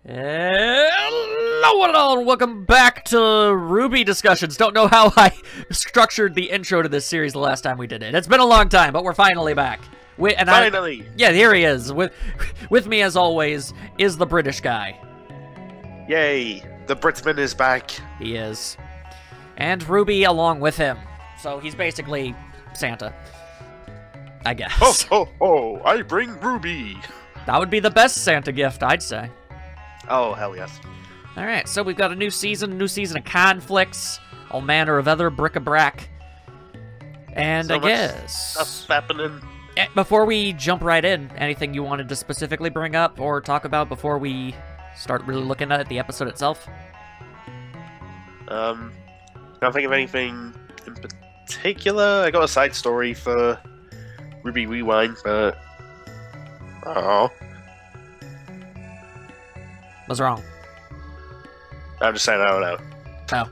Hello and all, and welcome back to RWBY discussions. Don't know how I structured the intro to this series the last time we did it. It's been a long time, but we're finally back. Finally! Yeah, here he is. With me, as always, is the British guy. Yay! The Britman is back. He is. And RWBY along with him. So he's basically Santa, I guess. Ho ho ho! I bring RWBY! That would be the best Santa gift, I'd say. Oh, hell yes. Alright, so we've got a new season of conflicts, all manner of other bric-a-brac. And So I much guess... stuff's happening. Before we jump right in, anything you wanted to specifically bring up or talk about before we start really looking at the episode itself? Can't think of anything in particular. I got a side story for RWBY Rewind, but... Oh. What's wrong? I'm just saying I don't know.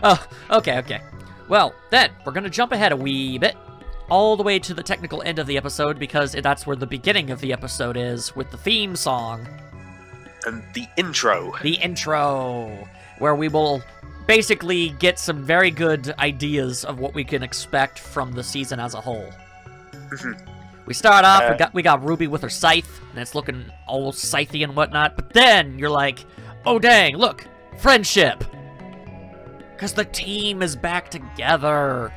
Oh, okay. Well, then, we're gonna jump ahead a wee bit, all the way to the technical end of the episode, because that's where the beginning of the episode is, with the theme song. And the intro. The intro, where we will basically get some very good ideas of what we can expect from the season as a whole. We start off, we got RWBY with her scythe, and it's looking all scythy and whatnot, but then you're like, oh dang, look, friendship! Because the team is back together.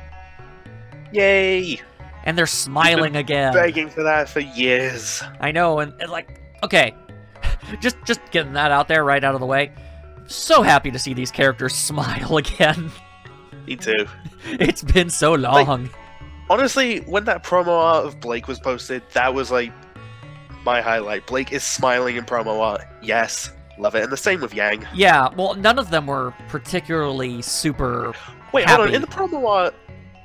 Yay! And they're smiling again. Begging for that for years. I know, and like, okay, just getting that out there, right out of the way. So happy to see these characters smile again. Me too. It's been so long. Honestly, when that promo art of Blake was posted, that was like my highlight. Blake is smiling in promo art. Yes, love it. And the same with Yang. Yeah, well, none of them were particularly super Wait, happy. hold on. In the promo art,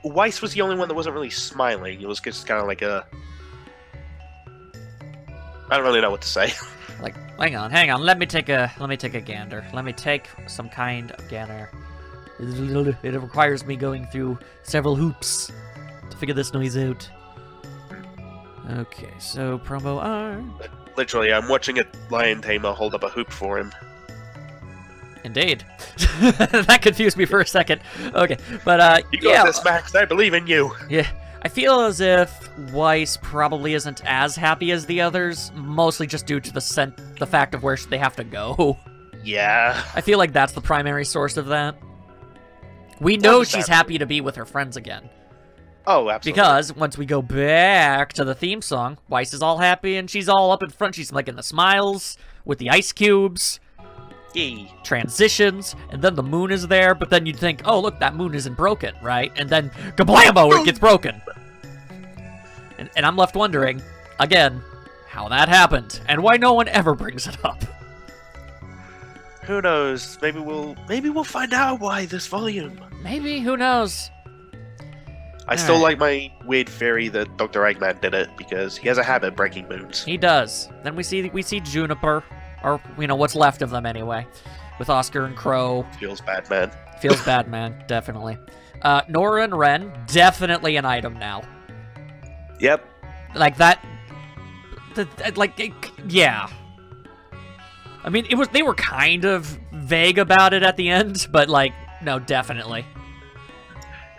Weiss was the only one that wasn't really smiling. It was just kind of like a... I don't really know what to say. Like, hang on. Let me take a gander. Let me take some kind of gander. It requires me going through several hoops to figure this noise out. Okay, so promo art. Literally, I'm watching a lion tamer hold up a hoop for him. Indeed. That confused me for a second. Okay, but You got this, Max. I believe in you. Yeah, I feel as if Weiss probably isn't as happy as the others, mostly just due to the fact of where they have to go. Yeah. I feel like that's the primary source of that. We know she's happy to be with her friends again. Oh, absolutely. Because once we go back to the theme song, Weiss is all happy and she's all up in front. She's like in the smiles with the ice cubes. Yay. Transitions, and then the moon is there, but then you'd think, oh, look, that moon isn't broken, right? And then, kablammo, it gets broken. And I'm left wondering, again, how that happened, and why no one ever brings it up. Who knows? Maybe we'll find out why this volume. Maybe, who knows? I still like my weird theory that Dr. Eggman did it, because he has a habit of breaking moons. He does. Then we see Juniper, or, you know, what's left of them anyway, with Oscar and Crow. Feels bad, man. Feels bad, man, definitely. Nora and Ren, definitely an item now. Yep. Like that, yeah. I mean, they were kind of vague about it at the end, but like, no, definitely.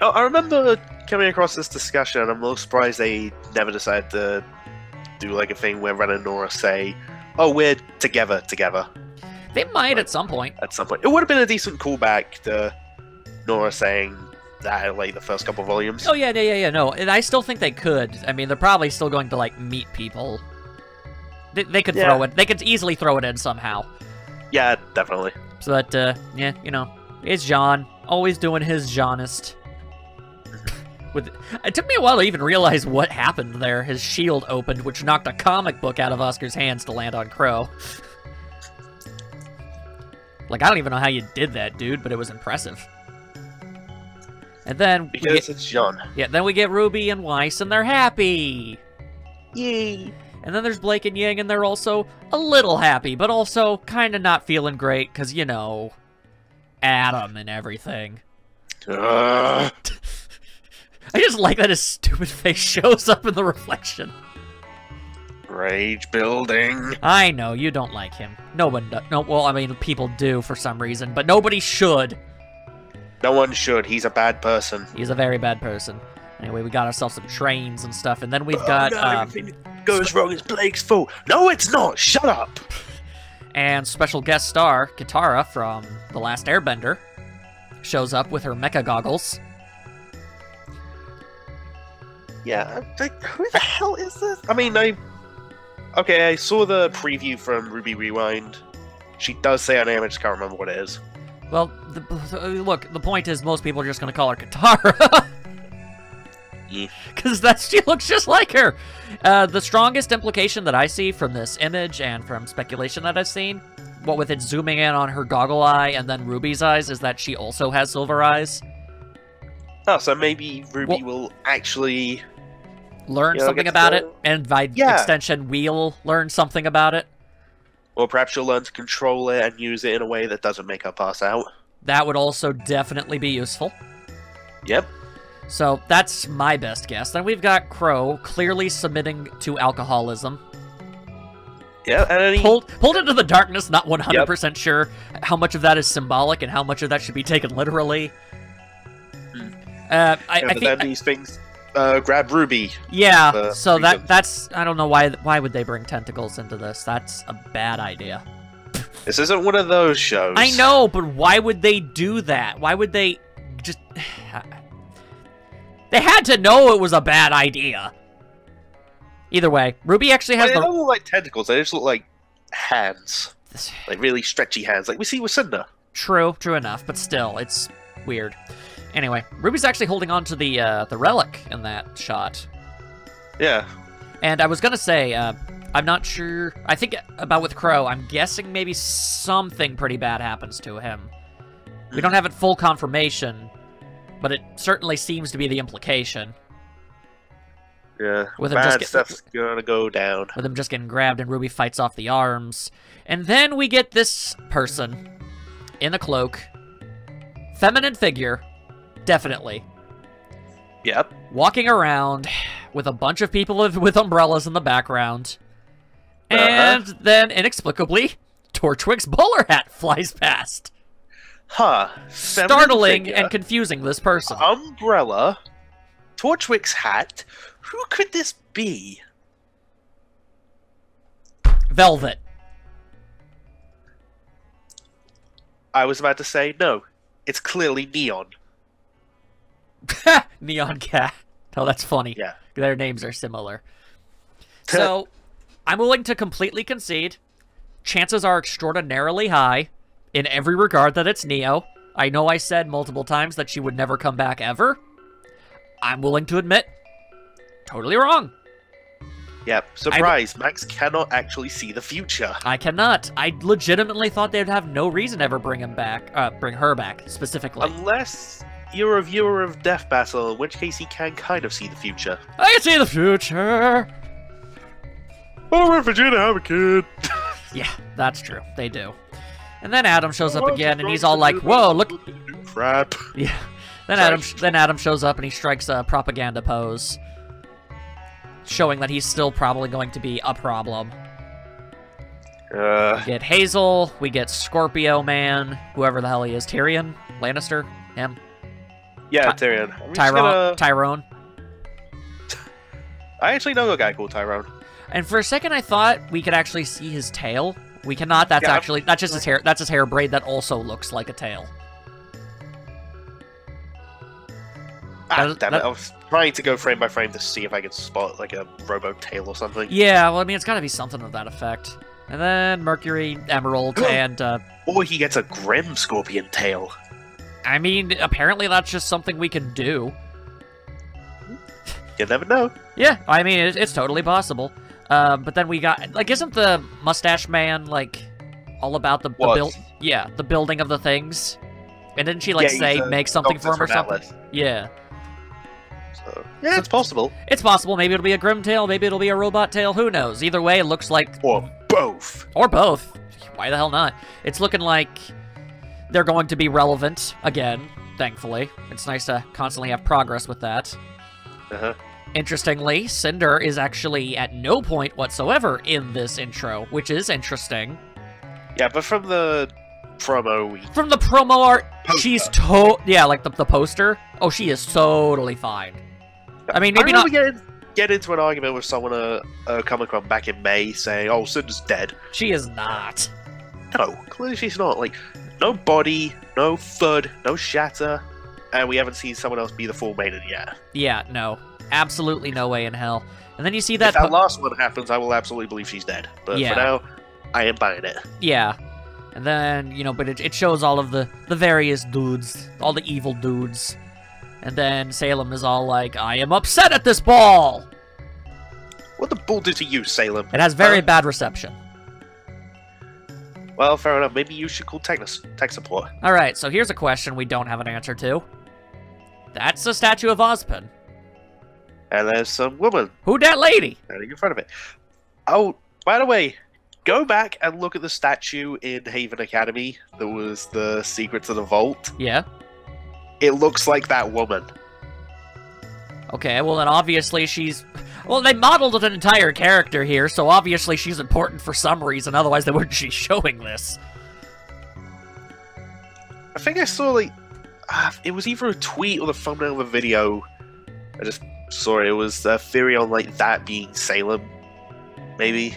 Oh, I remember coming across this discussion, and I'm a little surprised they never decided to do like a thing where Ren and Nora say, oh, we're together. They might at some point. At some point. It would have been a decent callback to Nora saying that in like the first couple volumes. Oh, yeah, no. And I still think they could. I mean, they're probably still going to, like, meet people. They could throw it. They could easily throw it in somehow. Yeah, definitely. So that, yeah, you know, it's John. Always doing his Johnest. It took me a while to even realize what happened there. His shield opened, which knocked a comic book out of Oscar's hands to land on Crow. Like, I don't even know how you did that, dude, but it was impressive. And then because it's John. Yeah, then we get RWBY and Weiss, and they're happy. Yay! And then there's Blake and Yang, and they're also a little happy, but also kind of not feeling great, because, you know, Adam and everything. I just like that his stupid face shows up in the reflection. Rage building. I know, you don't like him. No one does. No, well, I mean, people do for some reason, but nobody should. No one should. He's a bad person. He's a very bad person. Anyway, we got ourselves some trains and stuff, and then we've got... No, everything goes wrong. It's Blake's fault. No, it's not. Shut up. And special guest star, Katara from The Last Airbender, shows up with her mecha goggles. Yeah, like, who the hell is this? I mean, I saw the preview from RWBY Rewind. She does say her name, I just can't remember what it is. Well, look, the point is most people are just going to call her Katara. Because she looks just like her. The strongest implication that I see from this image and from speculation that I've seen, what with it zooming in on her goggle eye and then Ruby's eyes, is that she also has silver eyes. Oh, so maybe Ruby will actually... learn something about it, and by extension, we'll learn something about it. Or perhaps she'll learn to control it and use it in a way that doesn't make her pass out. That would also definitely be useful. Yep. So that's my best guess. Then we've got Crow clearly submitting to alcoholism. Yeah, and pulled into the darkness, not 100% sure how much of that is symbolic and how much of that should be taken literally. I think then these things grab Ruby. Yeah, so that's I don't know why would they bring tentacles into this? That's a bad idea. This isn't one of those shows. I know, but why would they do that? Why would they just... They had to know it was a bad idea. Either way, Ruby actually has They don't look like tentacles, they just look like hands. Like really stretchy hands, like we see with Cinder. True enough, but still, it's weird. Anyway, Ruby's actually holding on to the relic in that shot. Yeah. And I was gonna say, I'm not sure. I think about with Crow, I'm guessing maybe something pretty bad happens to him. We don't have it full confirmation, but it certainly seems to be the implication. Yeah, bad stuff's gonna go down. With him just getting grabbed and Ruby fights off the arms. And then we get this person in a cloak. Feminine figure, definitely. Yep. Walking around with a bunch of people with umbrellas in the background. And then, inexplicably, Torchwick's bowler hat flies past. Huh. Startling and confusing this person. Umbrella, Torchwick's hat. Who could this be? Velvet. I was about to say, no. It's clearly Neon. Neon Cat. Oh, that's funny. Yeah. Their names are similar. So, I'm willing to completely concede. Chances are extraordinarily high, in every regard, that it's Neo. I know I said multiple times that she would never come back ever. I'm willing to admit, totally wrong. Yep. Surprise, Max cannot actually see the future. I cannot. I legitimately thought they'd have no reason to ever bring him back. Bring her back, specifically. Unless you're a viewer of Death Battle, in which case he can kind of see the future. I can see the future! Oh, we're Vegeta, have a kid! Yeah, that's true. They do. And then Adam shows up again, and he's all like, whoa, look... Crap. Yeah. Then Adam shows up, and he strikes a propaganda pose, showing that he's still probably going to be a problem. We get Hazel, we get Scorpio Man, whoever the hell he is, Tyrion? Lannister? Him? Yeah, Tyrion. Tyrone. I actually know a guy called Tyrone. And for a second I thought we could actually see his tail. We cannot, that's just his hair, that's his hair braid that also looks like a tail. Damn it, I was trying to go frame by frame to see if I could spot like a robo tail or something. Yeah, well I mean it's gotta be something of that effect. And then Mercury, Emerald, and or he gets a Grim Scorpion tail. I mean, apparently that's just something we can do. You never know. Yeah, I mean, it's totally possible. But then we got, like, isn't the Mustache Man, like, all about the building of the things? And didn't she, like, say, make something for him or something? Yeah. So, yeah, it's possible. It's possible. Maybe it'll be a Grim tail, maybe it'll be a robot tail, who knows? Either way, it looks like... Or both. Or both. Why the hell not? It's looking like they're going to be relevant again, thankfully. It's nice to constantly have progress with that. Interestingly, Cinder is actually at no point whatsoever in this intro, which is interesting. Yeah, but from the promo... From the promo art, Poster. she's yeah, like the poster. Oh, she is totally fine. I mean, maybe not... Get into an argument with someone at Comic-Con back in May saying, oh, Cinder's dead. She is not. No, clearly she's not. Like, no body, no thud, no shatter, and we haven't seen someone else be the full maiden yet. Yeah, no. Absolutely no way in hell. And then you see that... If that last one happens, I will absolutely believe she's dead. But for now, I am buying it. Yeah. And then, you know, but it shows all of the various dudes, all the evil dudes. And then Salem is all like, I am upset at this ball! What the ball do to you, Salem? It has very bad reception. Well, fair enough. Maybe you should call tech support. Alright, so here's a question we don't have an answer to. That's a statue of Ozpin. And there's some woman. Who that lady? Standing in front of it. Oh, by the way, go back and look at the statue in Haven Academy that was the secret to the vault. Yeah. It looks like that woman. Okay, well then obviously she's... Well, they modeled an entire character here, so obviously she's important for some reason, otherwise they wouldn't be showing this. I think I saw, like... it was either a tweet or the thumbnail of a video. I just saw it. It was a theory on, like, that being Salem. Maybe.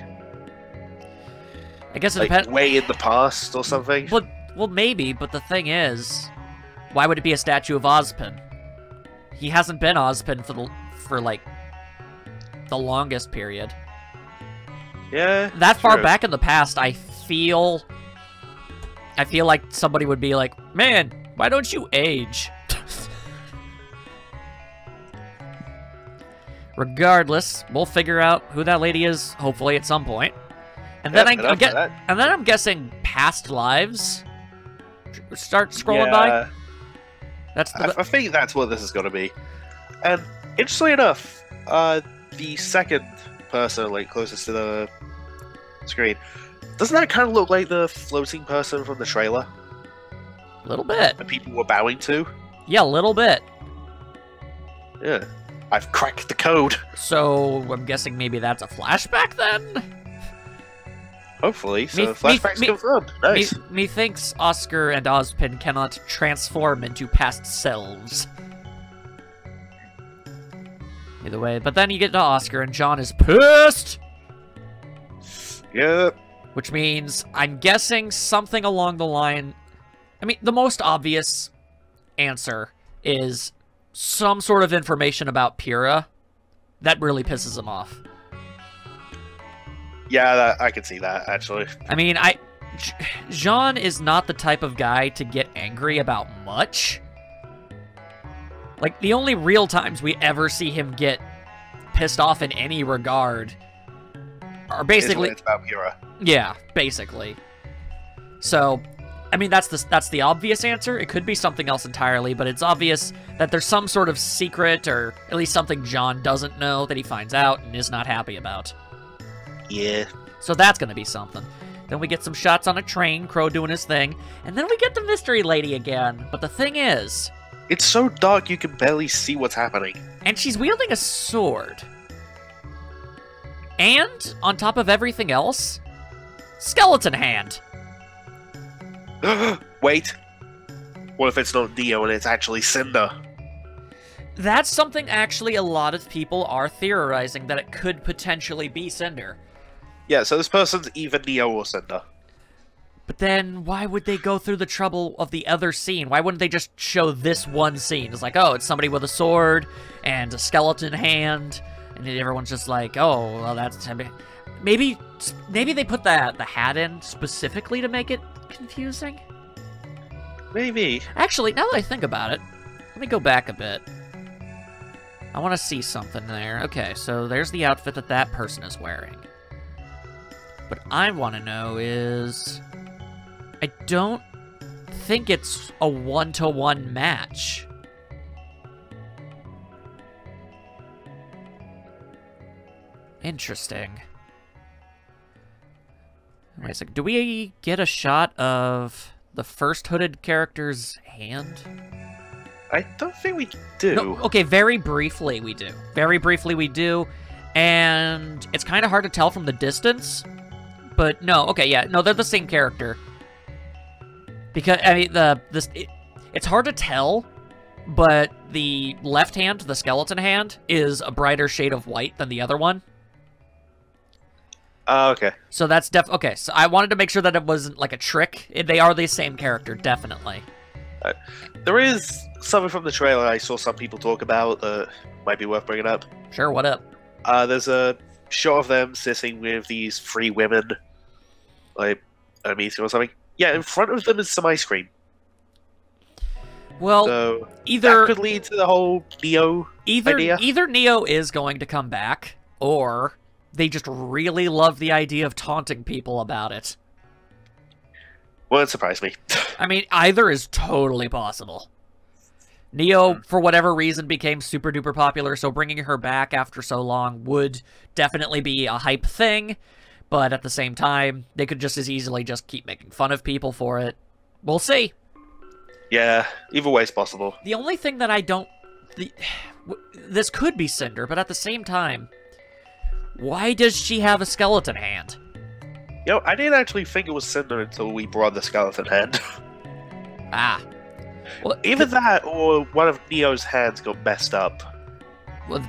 I guess it like, depends... way in the past or something. Well, maybe, but the thing is... Why would it be a statue of Ozpin? He hasn't been Ozpin for like, the longest period. Yeah. That far back in the past, I feel like somebody would be like, man, why don't you age? Regardless, we'll figure out who that lady is, hopefully at some point. And then I'm guessing past lives start scrolling by. I think that's what this is going to be. And interestingly enough, the second person, like closest to the screen, doesn't that kind of look like the floating person from the trailer? A little bit. That people were bowing to? Yeah, a little bit. Yeah. I've cracked the code. So, I'm guessing maybe that's a flashback then? Hopefully, so flashback's confirmed. Nice. Methinks Oscar and Ozpin cannot transform into past selves. Either way, but then you get to Oscar and John is pissed! Yep. Which means, I'm guessing something along the line... I mean, the most obvious answer is some sort of information about Pyrrha. That really pisses him off. Yeah, I can see that, actually. I mean, Jean is not the type of guy to get angry about much. Like, the only real times we ever see him get pissed off in any regard are basically... It's about Pyrrha. Yeah, basically. So, I mean, that's the obvious answer. It could be something else entirely, but it's obvious that there's some sort of secret, or at least something John doesn't know that he finds out and is not happy about. Yeah. So that's gonna be something. Then we get some shots on a train, Crow doing his thing, and then we get the mystery lady again. But the thing is... It's so dark you can barely see what's happening. And she's wielding a sword. And, on top of everything else, skeleton hand. Wait. What if it's not Neo and it's actually Cinder? That's something actually a lot of people are theorizing, that it could potentially be Cinder. Yeah, so this person's either Neo or Cinder. But then, why would they go through the trouble of the other scene? Why wouldn't they just show this one scene? It's like, oh, it's somebody with a sword and a skeleton hand, and everyone's just like, oh, well, that's... Maybe they put the hat in specifically to make it confusing? Maybe. Actually, now that I think about it, let me go back a bit. I want to see something there. Okay, so there's the outfit that person is wearing. What I want to know is... I don't think it's a one-to-one match. Interesting. Wait a second. Do we get a shot of the first hooded character's hand? I don't think we do. No, okay, very briefly we do. Very briefly we do, and it's kind of hard to tell from the distance. But no, okay, yeah, no, they're the same character. Because I mean, it's hard to tell, but the left hand, the skeleton hand, is a brighter shade of white than the other one. Okay. So that's okay. So I wanted to make sure that it wasn't like a trick. They are the same character, definitely. There is something from the trailer I saw some people talk about that might be worth bringing up. Sure, what up? There's a shot of them sitting with these 3 women, like a meeting or something. Yeah, in front of them is some ice cream. Well, so either that could lead to the whole Neo idea. Either Neo is going to come back, or they just really love the idea of taunting people about it. Wouldn't surprise me. I mean, either is totally possible. Neo, for whatever reason, became super duper popular, so bringing her back after so long would definitely be a hype thing. But at the same time, they could just as easily just keep making fun of people for it. We'll see. Yeah, either way is possible. The only thing that I don't... This could be Cinder, but at the same time, why does she have a skeleton hand? You know, I didn't actually think it was Cinder until we brought the skeleton hand. Ah. Well, either that, or one of Neo's hands got messed up.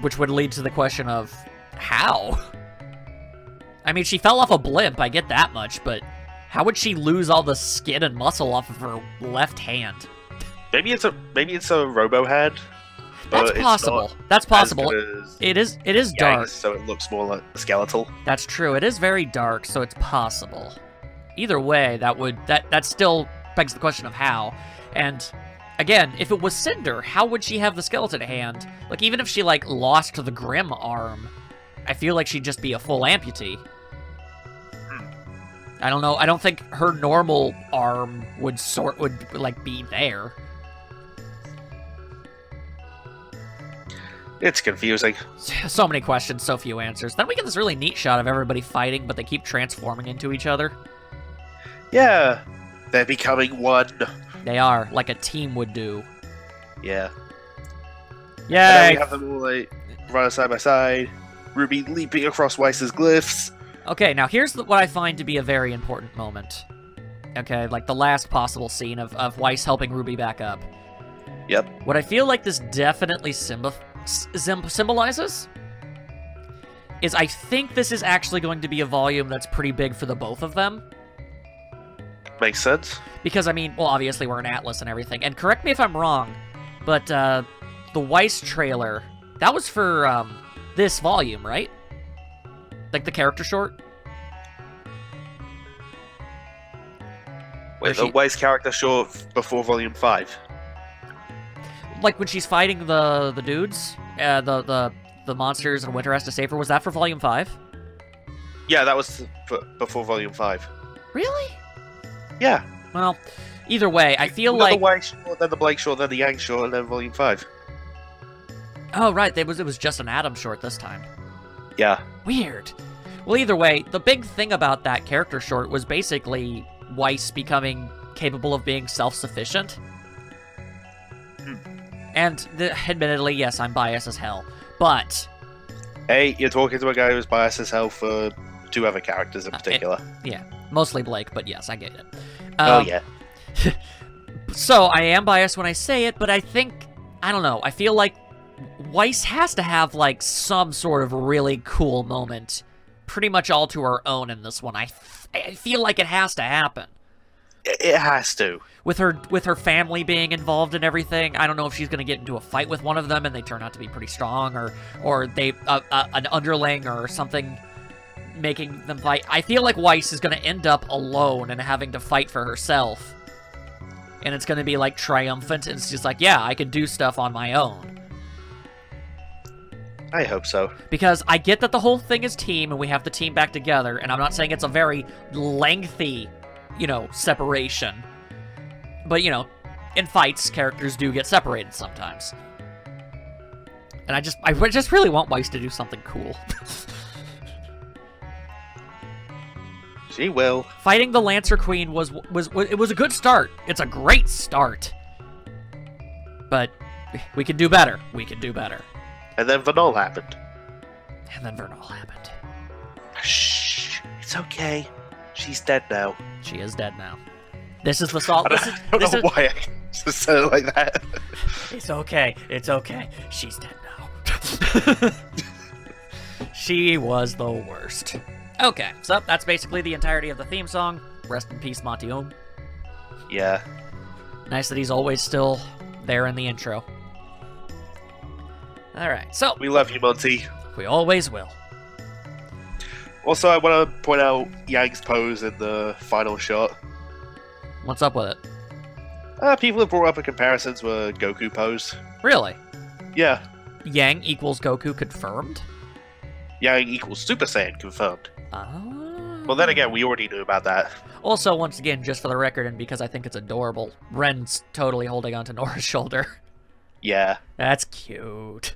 Which would lead to the question of, how? I mean, she fell off a blimp, I get that much, but how would she lose all the skin and muscle off of her left hand? Maybe it's a robo hand. That's possible. That's possible. It is dark, so it looks more like skeletal. That's true. It is very dark, so it's possible. Either way, that still begs the question of how. And again, if it was Cinder, how would she have the skeleton hand? Like, even if she lost to the Grim arm, I feel like she'd just be a full amputee. I don't know. I don't think her normal arm would be there. It's confusing. So many questions, so few answers. Then we get this really neat shot of everybody fighting, but they keep transforming into each other. Yeah, they're becoming one. They are, like a team would do. Yeah. Yeah. And then we have them all running side by side. Ruby leaping across Weiss's glyphs. Okay, now here's what I find to be a very important moment. Okay, like the last possible scene of Weiss helping Ruby back up. Yep. What I feel like this definitely symbolizes is I think this is actually going to be a volume that's pretty big for the both of them. Makes sense. Because, I mean, well, obviously we're in Atlas and everything. And correct me if I'm wrong, but the Weiss trailer, that was for this volume, right? Like the character short? Wait, the Weiss character short before Volume 5? Like when she's fighting the dudes, the monsters and Winter has to save her, was that for Volume 5? Yeah, that was before Volume 5. Really? Yeah. Well, either way, I feel like... the Weiss short, then the Blake short, then the Yang short, and then Volume 5. Oh, right, it was just an Adam short this time. Yeah. Weird. Well, either way, the big thing about that character short was basically Weiss becoming capable of being self-sufficient. And, admittedly, yes, I'm biased as hell, but... Hey, you're talking to a guy who's biased as hell for 2 other characters in particular. Yeah, mostly Blake, but yes, I get it. Oh, yeah. So, I am biased when I say it, but I think... I don't know, I feel like Weiss has to have, some sort of really cool moment pretty much all to her own in this one. I feel like it has to happen. It has to. With her family being involved in everything, I don't know if she's going to get into a fight with one of them and they turn out to be pretty strong, or they an underling or something making them fight. I feel like Weiss is going to end up alone and having to fight for herself. And it's going to be, triumphant, and it's just yeah, I can do stuff on my own. I hope so. Because I get that the whole thing is team, and we have the team back together, and I'm not saying it's a very lengthy, separation. But, in fights, characters do get separated sometimes. And I just really want Weiss to do something cool. She will. Fighting the Lancer Queen was a good start. It's a great start. But We could do better. We could do better. And then Vernal happened. And then Vernal happened. Shh. It's okay. She's dead now. She is dead now. This is the salt. I don't know why I just said it like that. It's okay. It's okay. She's dead now. She was the worst. Okay, so that's basically the entirety of the theme song. Rest in peace, Monty Ohm. Yeah. Nice that he's always still there in the intro. Alright, so... We love you, Monty. We always will. Also, I want to point out Yang's pose in the final shot. What's up with it? People have brought up a comparison to a Goku pose. Really? Yeah. Yang equals Goku confirmed? Yang equals Super Saiyan confirmed. Oh. Well, then again, we already knew about that. Also, once again, just for the record, and because I think it's adorable, Ren's totally holding onto Nora's shoulder. Yeah. That's cute.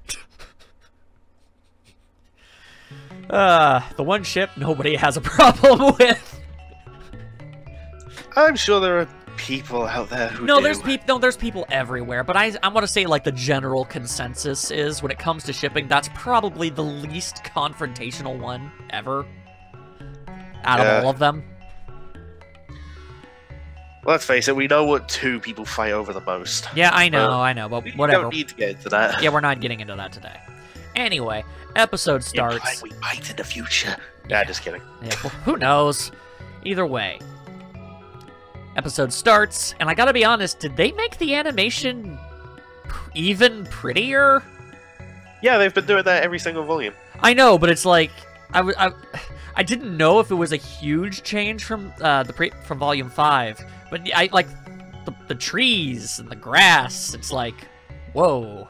The one ship nobody has a problem with. I'm sure there are people out there who there's people everywhere, but I want to say, like, the general consensus is, when it comes to shipping, that's probably the least confrontational one ever. Out of all of them. Let's face it, we know what two people fight over the most. Yeah, I know, but whatever. We don't need to get into that. Yeah, we're not getting into that today. Anyway, episode starts. We might in the future. Yeah, just kidding. Yeah, well, who knows? Either way. Episode starts, and I gotta be honest, did they make the animation even prettier? Yeah, they've been doing that every single volume. I know, but it's like, I didn't know if it was a huge change from from Volume 5, but I like the trees and the grass. It's like, whoa.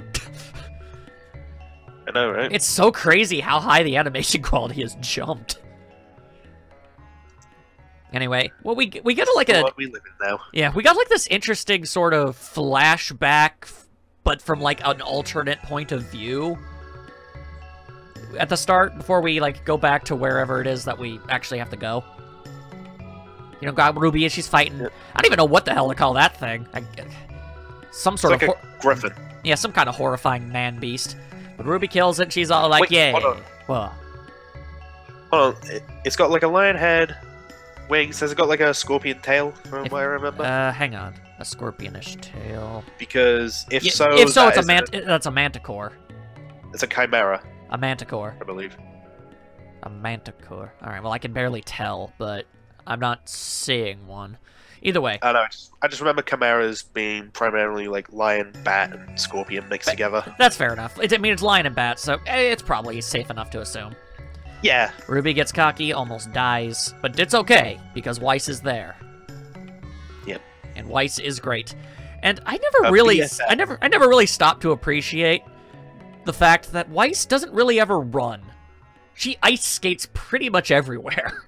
I know, right? It's so crazy how high the animation quality has jumped. Anyway, well, we get like a what we live in now. Yeah, we got like this interesting sort of flashback, but from like an alternate point of view at the start, before we like go back to wherever it is that we actually have to go. You know, got RWBY and she's fighting. Yeah. I don't even know what the hell to call that thing. Some sort of a griffin. Yeah, some kind of horrifying man beast. But RWBY kills it. And she's all like, "Yeah." Hold on. It's got like a lion head, wings. Has it got like a scorpion tail? From what I remember. Hang on. A scorpionish tail. Because if so, that's a manticore. It's a chimera. A manticore. I believe. A manticore. Alright, well, I can barely tell, but I'm not seeing one. Either way. I know. I just remember chimeras being primarily like lion, bat, and scorpion mixed together. That's fair enough. I mean, it's lion and bat, so it's probably safe enough to assume. Yeah. RWBY gets cocky, almost dies, but it's okay, because Weiss is there. Yep. And Weiss is great. And I never really stopped to appreciate the fact that Weiss doesn't really ever run. She ice skates pretty much everywhere.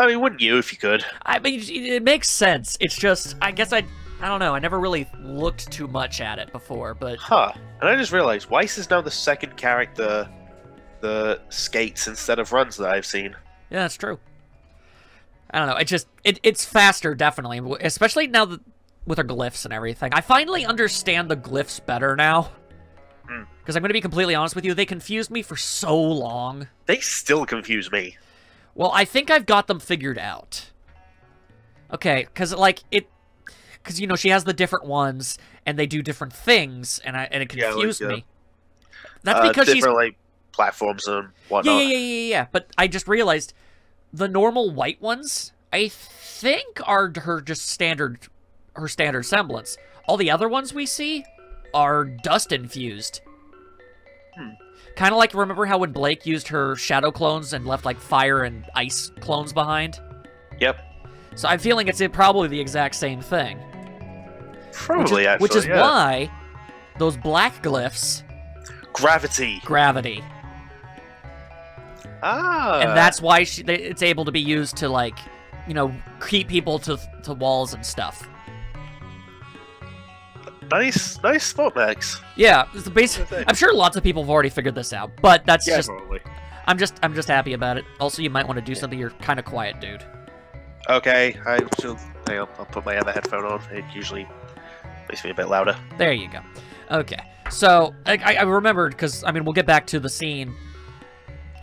I mean, wouldn't you if you could? I mean, it makes sense. It's just, I guess I don't know, I never really looked too much at it before, but... Huh. And I just realized, Weiss is now the second character that skates instead of runs that I've seen. Yeah, that's true. I don't know, it's faster, definitely, especially now that, with her glyphs and everything. I finally understand the glyphs better now. Because I'm going to be completely honest with you, they confused me for so long. They still confuse me. Well, I think I've got them figured out. Okay, because, like, because, you know, she has the different ones, and they do different things, and it confused me. That's because she's... different, like, platforms and whatnot. Yeah. But I just realized the normal white ones, I think, are her standard semblance. All the other ones we see are dust-infused. Kind of like, remember how when Blake used her shadow clones and left, like, fire and ice clones behind? Yep. So I'm feeling it's probably the exact same thing. Probably, which is why those black glyphs... Gravity. Ah. And that's why it's able to be used to, like, you know, keep people to walls and stuff. Nice spot, Max. Yeah, I'm sure lots of people have already figured this out, but that's just... Probably. I'm just happy about it. Also, you might want to do something. You're kind of quiet, dude. Okay, hang on, I'll put my other headphone on. It usually Makes me a bit louder. There you go. Okay. So, I remembered, because, I mean, we'll get back to the scene,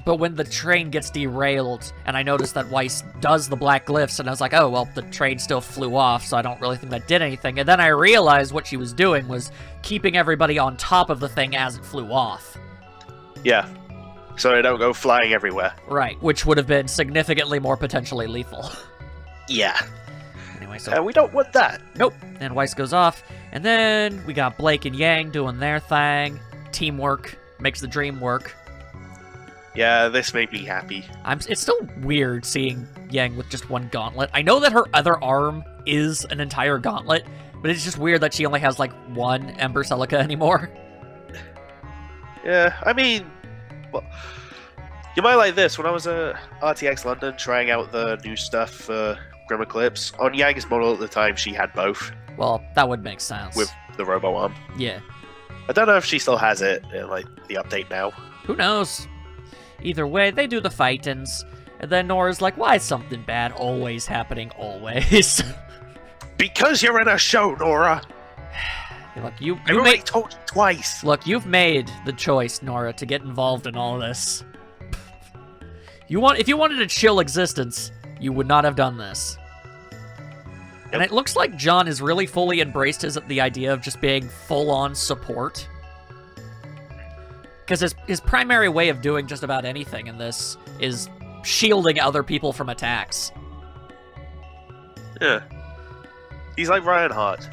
but when the train gets derailed, and I noticed that Weiss does the black glyphs, and I was like, oh, well, the train still flew off, so I don't really think that did anything. And then I realized what she was doing was keeping everybody on top of the thing as it flew off. Yeah. So they don't go flying everywhere. Right, which would have been significantly more potentially lethal. Yeah. Anyway, so... we don't want that. Nope. And Weiss goes off, and then we got Blake and Yang doing their thing. Teamwork makes the dream work. Yeah, this made me happy. It's still weird seeing Yang with just one gauntlet. I know that her other arm is an entire gauntlet, but it's just weird that she only has, like, one Ember Celica anymore. Yeah, I mean... Well, you might like this. When I was at RTX London trying out the new stuff for Grim Eclipse, on Yang's model at the time, she had both. Well, that would make sense. With the robo arm. Yeah. I don't know if she still has it in, like, the update now. Who knows? Either way, they do the fightins, and then Nora's like, why is something bad always happening always? Because you're in a show, Nora! Look, you already told you twice. Look, you've made the choice, Nora, to get involved in all this. If you wanted a chill existence, you would not have done this. Yep. And it looks like John has really fully embraced the idea of just being full-on support. Because his primary way of doing just about anything in this is shielding other people from attacks. Yeah. He's like Ryan Hart.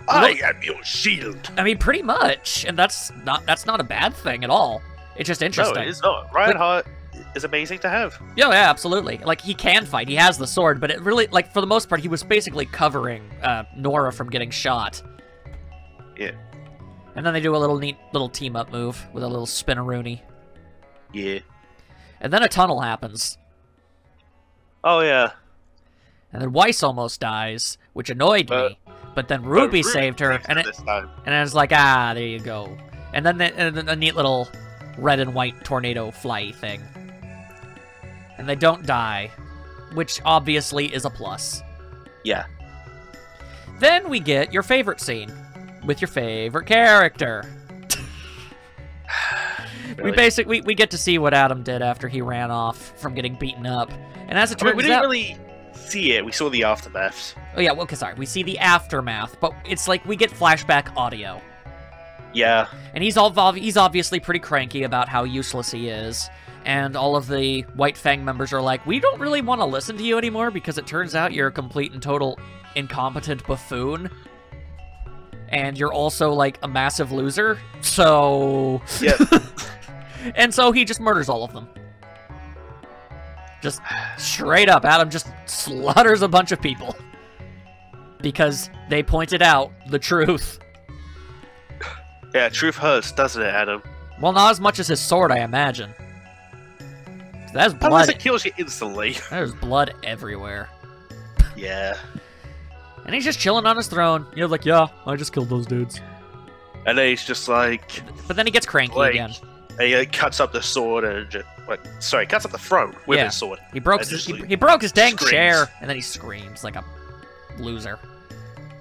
I am your shield. I mean, pretty much, and that's not a bad thing at all. It's just interesting. No, it is not. Ryan Hart is amazing to have. Yeah, absolutely. Like, he can fight. He has the sword, but it really, like, for the most part, he was basically covering Nora from getting shot. Yeah. And then they do a neat little team-up move with a little spin-a-rooney. Yeah. And then a tunnel happens. Oh, yeah. And then Weiss almost dies, which annoyed me. But then RWBY saved her, and I was like, ah, there you go. And then a neat little red and white tornado fly thing. And they don't die, which obviously is a plus. Yeah. Then we get your favorite scene with your favorite character. Really? We get to see what Adam did after he ran off from getting beaten up. And as it turns out... we didn't really see it. We saw the aftermaths. Oh, yeah, well, sorry. We see the aftermath, but it's like we get flashback audio. Yeah. And he's obviously pretty cranky about how useless he is. And all of the White Fang members are like, we don't really want to listen to you anymore because it turns out you're a complete and total incompetent buffoon. And you're also, like, a massive loser. So... Yeah. And so he just murders all of them. Just straight up, Adam just slaughters a bunch of people. Because they pointed out the truth. Yeah, truth hurts, doesn't it, Adam? Well, not as much as his sword, I imagine. That's blood. Unless it kills you instantly. There's blood everywhere. Yeah. And he's just chilling on his throne. You know, like, yeah, I just killed those dudes. And then he's just like... But then he gets cranky again. And he cuts up the sword and just... cuts up the throne with his sword. He broke his dang chair, and then he screams like a loser.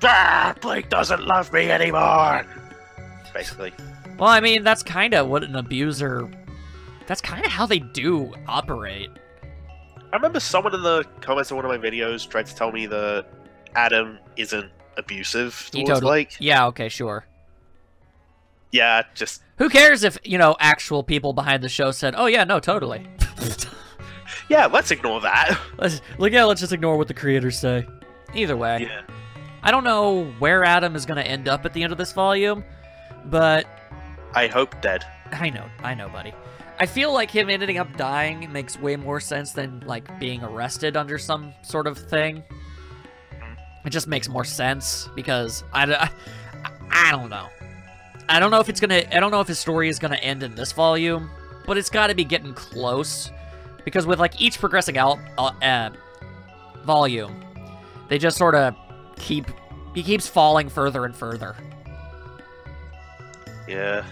Ah, Blake doesn't love me anymore! Basically. Well, I mean, that's kind of what an abuser... That's kind of how they do operate. I remember someone in the comments of one of my videos tried to tell me that Adam isn't abusive towards Blake. Yeah, okay, sure. Yeah, just... Who cares if, you know, actual people behind the show said, oh yeah, no, totally. Yeah, let's ignore that. Let's just ignore what the creators say. Either way. Yeah. I don't know where Adam is going to end up at the end of this volume, but... I hope dead. I know, buddy. I feel like him ending up dying makes way more sense than, like, being arrested under some sort of thing. It just makes more sense, because I don't know. I don't know if his story is gonna end in this volume, but it's gotta be getting close. Because with, like, each progressing volume, they just sort of he keeps falling further and further. Yeah.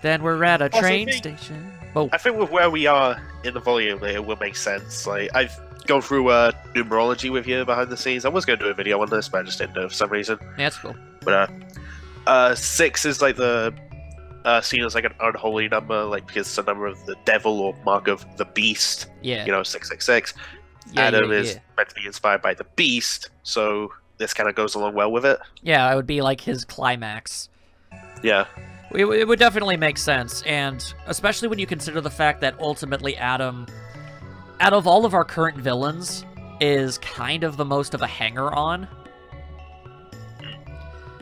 Then we're at a train station. Oh. I think with where we are in the volume, it will make sense. Like, I've go through numerology with you behind the scenes. I was going to do a video on this, but I just didn't do it for some reason. Yeah, that's cool. But 6 is like the seen as like an unholy number, like because it's a number of the devil or mark of the beast. Yeah. 666. Yeah, Adam is meant to be inspired by the beast, so this kind of goes along well with it. Yeah, it would be like his climax. Yeah. It would definitely make sense, and especially when you consider the fact that ultimately Adam, out of all of our current villains, is kind of the most of a hanger-on.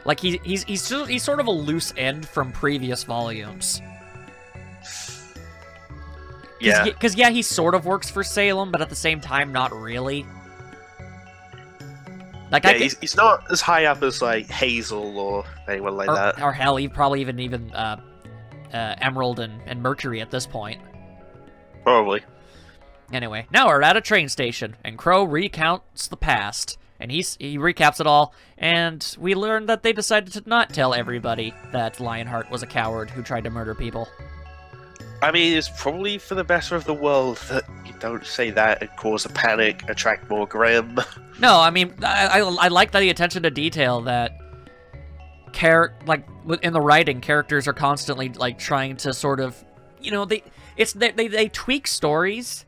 Like, he's sort of a loose end from previous volumes. Yeah. Because, yeah, he sort of works for Salem, but at the same time, not really. Like, yeah, he's not as high up as, like, Hazel or anyone like that. Or hell, probably even Emerald and Mercury at this point. Probably. Anyway, now we're at a train station, and Crow recounts the past. And he recaps it all, and we learn that they decided to not tell everybody that Lionheart was a coward who tried to murder people. I mean, it's probably for the better of the world that you don't say that and cause a panic, attract more Grimm. No, I mean, I like the attention to detail that, in the writing, characters are constantly, like, trying to sort of, they tweak stories,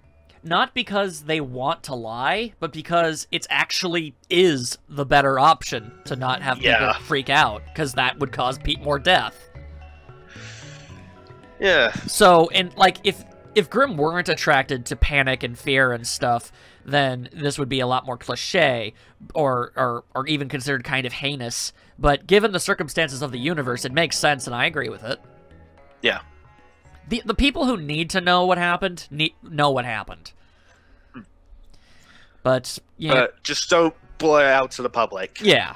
not because they want to lie, but because it actually is the better option to not have people freak out, because that would cause more death. Yeah. So, and like, if Grimm weren't attracted to panic and fear and stuff, then this would be a lot more cliche, or even considered kind of heinous. But given the circumstances of the universe, it makes sense, and I agree with it. Yeah. The people who need to know what happened know what happened. But just don't blow it out to the public. Yeah.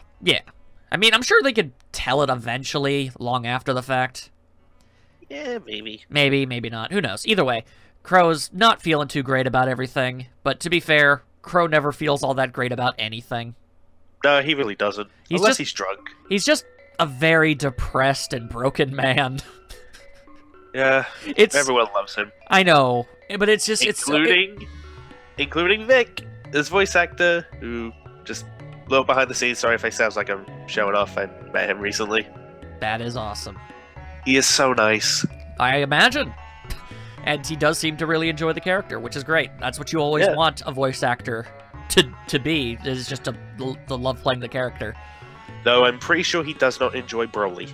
I mean, I'm sure they could tell it eventually, long after the fact. Yeah, maybe. Maybe not. Who knows? Either way, Crow's not feeling too great about everything. But to be fair, Crow never feels all that great about anything. No, he really doesn't. Unless he's drunk. He's just a very depressed and broken man. Yeah, everyone loves him. I know, but it's just... Including Vic, his voice actor, who just a little behind the scenes. Sorry if I sounds like I'm showing off. I met him recently. That is awesome. He is so nice. I imagine. And he does seem to really enjoy the character, which is great. That's what you always want a voice actor to be, is just to love playing the character. Though I'm pretty sure he does not enjoy Broly.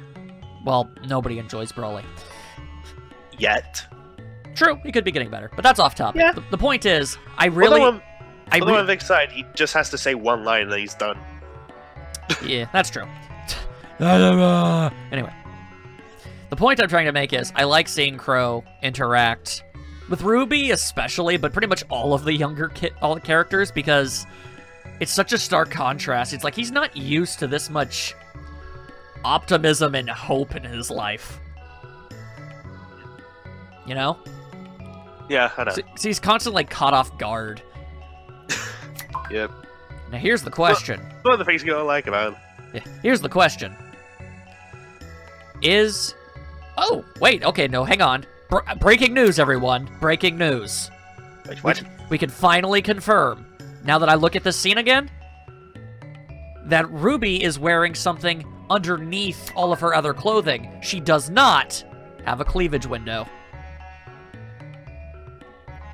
Well, nobody enjoys Broly. Yet. True, he could be getting better, but that's off topic. Yeah. The point is, Although on Vic's side, he just has to say one line and then he's done. Yeah, that's true. Anyway. The point I'm trying to make is, I like seeing Crow interact with RWBY especially, but pretty much all of the younger all the characters, because it's such a stark contrast. It's like he's not used to this much optimism and hope in his life. You know? Yeah, I know. So he's constantly caught off guard. Yep. Now here's the question. One of the things you don't like about him. Yeah, here's the question. Oh, wait, okay, no, hang on. Breaking news, everyone. Breaking news. Wait, what? We can finally confirm, now that I look at this scene again, that RWBY is wearing something underneath all of her other clothing. She does not have a cleavage window.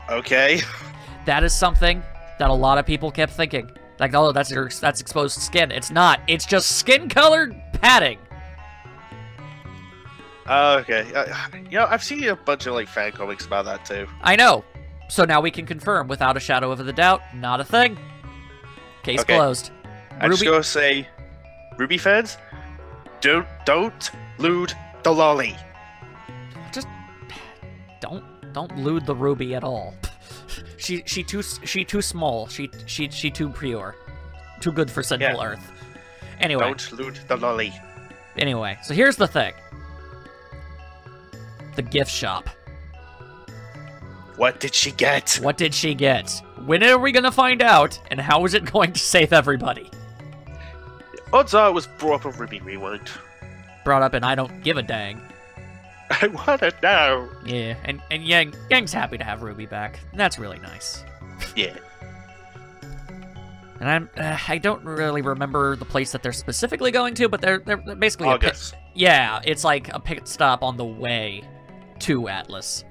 Okay. That is something that a lot of people kept thinking. Like, oh, that's exposed skin. It's not. It's just skin-colored padding. Okay. I've seen a bunch of, like, fan comics about that, too. I know. So now we can confirm, without a shadow of a doubt, not a thing. Case closed. I'm just gonna say, RWBY fans, don't lewd the lolly. Just don't lewd the RWBY at all. She too small. She too pure. Too good for sinful Earth. Anyway. Don't lewd the lolly. Anyway, so here's the thing. The gift shop. What did she get? What did she get? When are we gonna find out? And how is it going to save everybody? Odds are it was brought up on RWBY Rewind. Brought up and I don't give a dang. I wanna know. Yeah, and Yang's happy to have RWBY back. That's really nice. Yeah. And I don't really remember the place that they're specifically going to, but they're basically August. Yeah, it's like a pit stop on the way to Atlas.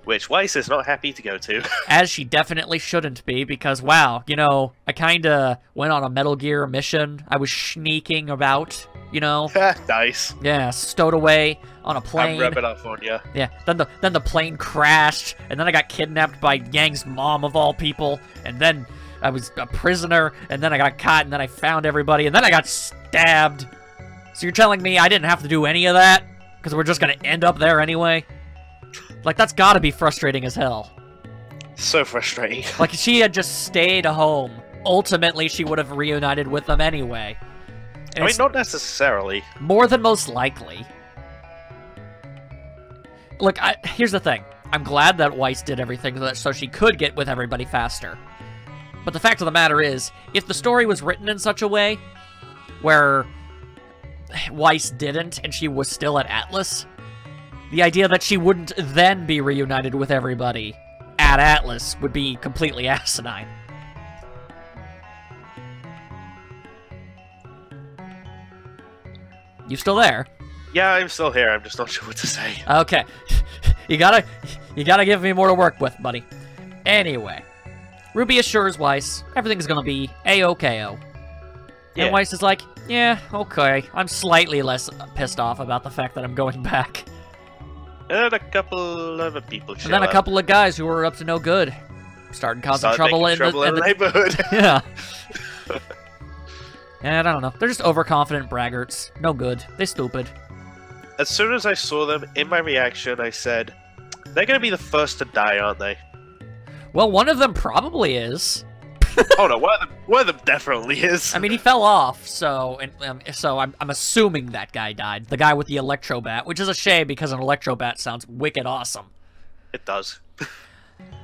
Which Weiss is not happy to go to. As she definitely shouldn't be, because, wow, you know, I kinda went on a Metal Gear mission. I was sneaking about, you know? Nice. Yeah, stowed away on a plane. I'm rubbing off on ya. Yeah, then the plane crashed, and then I got kidnapped by Yang's mom, of all people, and then I was a prisoner, and then I got caught, and then I found everybody, and then I got stabbed. So you're telling me I didn't have to do any of that? Because we're just gonna end up there anyway? Like, that's gotta be frustrating as hell. So frustrating. Like, if she had just stayed home, ultimately she would have reunited with them anyway. And I mean, not necessarily. More than most likely. Look, here's the thing. I'm glad that Weiss did everything so she could get with everybody faster. But the fact of the matter is, if the story was written in such a way where Weiss didn't and she was still at Atlas, the idea that she wouldn't then be reunited with everybody at Atlas would be completely asinine. You still there? Yeah, I'm still here. I'm just not sure what to say. Okay. You gotta give me more to work with, buddy. Anyway. Ruby assures Weiss everything's gonna be A-OK-O. Yeah. And Weiss is like, yeah, okay. I'm slightly less pissed off about the fact that I'm going back. And a couple other people show And then a up. couple of guys who were up to no good. Starting causing trouble in the neighborhood. Yeah. And I don't know. They're just overconfident braggarts. No good. They stupid. As soon as I saw them, in my reaction, I said, they're going to be the first to die, aren't they? Well, one of them probably is. Oh no, one of them definitely is. I mean, he fell off, so I'm assuming that guy died. The guy with the electro bat, which is a shame because an electro bat sounds wicked awesome. It does.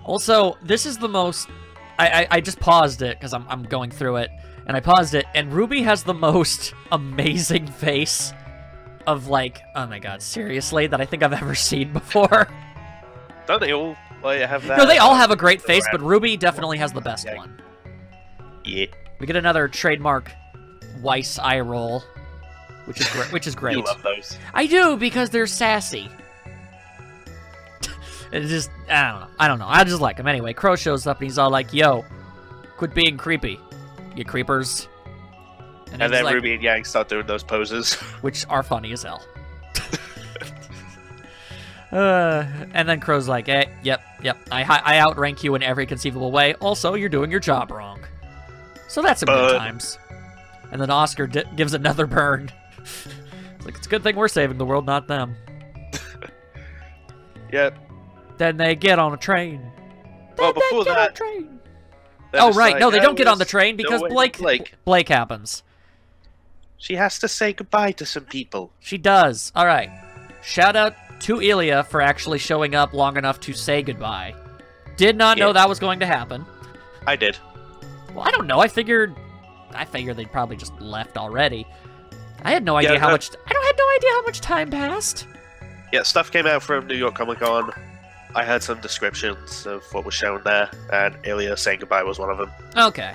Also, this is the most... I just paused it because I'm going through it, and I paused it, and Ruby has the most amazing face of, like, oh my god, seriously, that I think I've ever seen before. Don't they all have that? No, they all have a great face, but Ruby definitely has the best one. Yeah. We get another trademark Weiss eye roll, which is great. You love those. I do, because they're sassy. It's just, I don't know. I just like them. Anyway, Crow shows up and he's all like, yo, quit being creepy, you creepers. And then like, Ruby and Yang start doing those poses. Which are funny as hell. And then Crow's like, hey, yep, I outrank you in every conceivable way. Also, you're doing your job wrong. So that's some good times. And then Oscar gives another burn. It's like, it's a good thing we're saving the world, not them. Yep. Then they get on a train. Well, before that... Oh, right. No, they don't get on the train because Blake happens. She has to say goodbye to some people. She does. All right. Shout out to Ilya for actually showing up long enough to say goodbye. Did not know that was going to happen. I did. Well, I don't know. I figured they'd probably just left already. I had no idea how much... I had no idea how much time passed. Yeah, stuff came out from New York Comic Con. I heard some descriptions of what was shown there, and Ilya saying goodbye was one of them. Okay.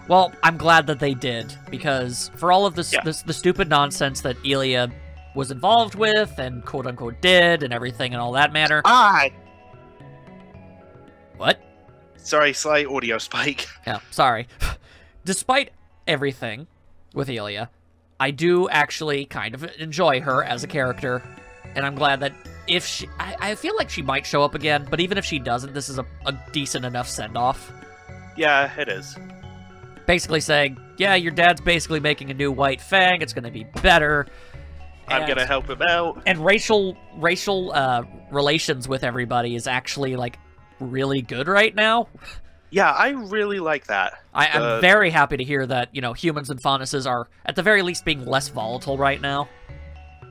Well, I'm glad that they did, because for all of this, the stupid nonsense that Ilya was involved with, and quote-unquote did, and everything and all that matter... What? Sorry, slight audio spike. Yeah, sorry. Despite everything with Ilya, I do actually kind of enjoy her as a character, and I'm glad that if she... I feel like she might show up again, but even if she doesn't, this is a decent enough send-off. Yeah, it is. Basically saying, yeah, your dad's basically making a new White Fang, it's gonna be better. I'm gonna help him out. And racial relations with everybody is actually, like, really good right now. Yeah, I really like that. I'm very happy to hear that, you know, humans and faunuses are, at the very least, being less volatile right now.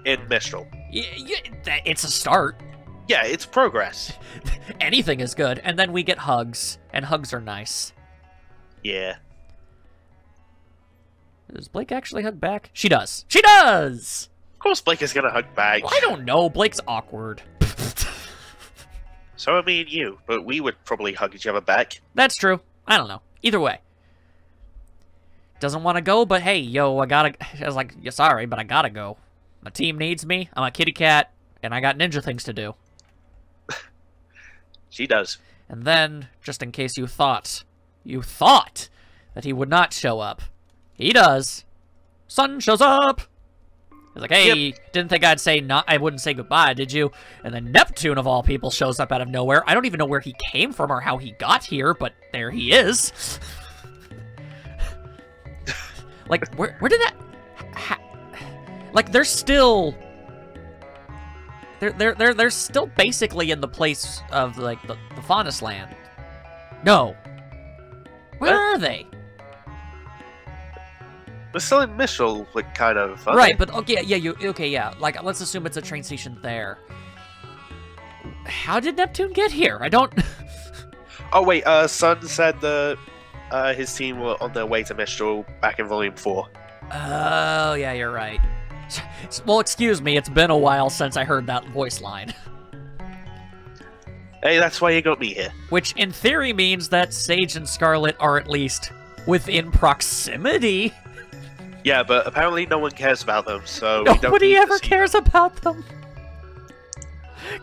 In Mistral. It's a start. Yeah, it's progress. Anything is good. And then we get hugs, and hugs are nice. Yeah. Does Blake actually hug back? She does. She does! Of course Blake is gonna hug back. Well, I don't know. Blake's awkward. So are me and you, but we would probably hug each other back. That's true. I don't know. Either way. doesn't want to go, but hey, yo, I was like, yeah, sorry, but I gotta go. My team needs me. I'm a kitty cat, and I got ninja things to do. She does. And then, just in case you thought that he would not show up, he does. Sun shows up. He's like, hey, didn't think I wouldn't say goodbye, did you? And then Neptune, of all people, shows up out of nowhere. I don't even know where he came from or how he got here, but there he is. Like, where did that... like, they're still... They're still basically in the place of, like, the Faunus land. No. Where are they? They're still in Mishal, like, kind of. Right, but okay, yeah. Like, let's assume it's a train station there. How did Neptune get here? I don't... Oh, wait, Sun said that his team were on their way to Mishal back in Volume 4. Oh, yeah, you're right. Well, excuse me, it's been a while since I heard that voice line. Hey, that's why you got me here. Which, in theory, means that Sage and Scarlet are at least within proximity. Yeah, but apparently no one cares about them, so nobody ever cares about them.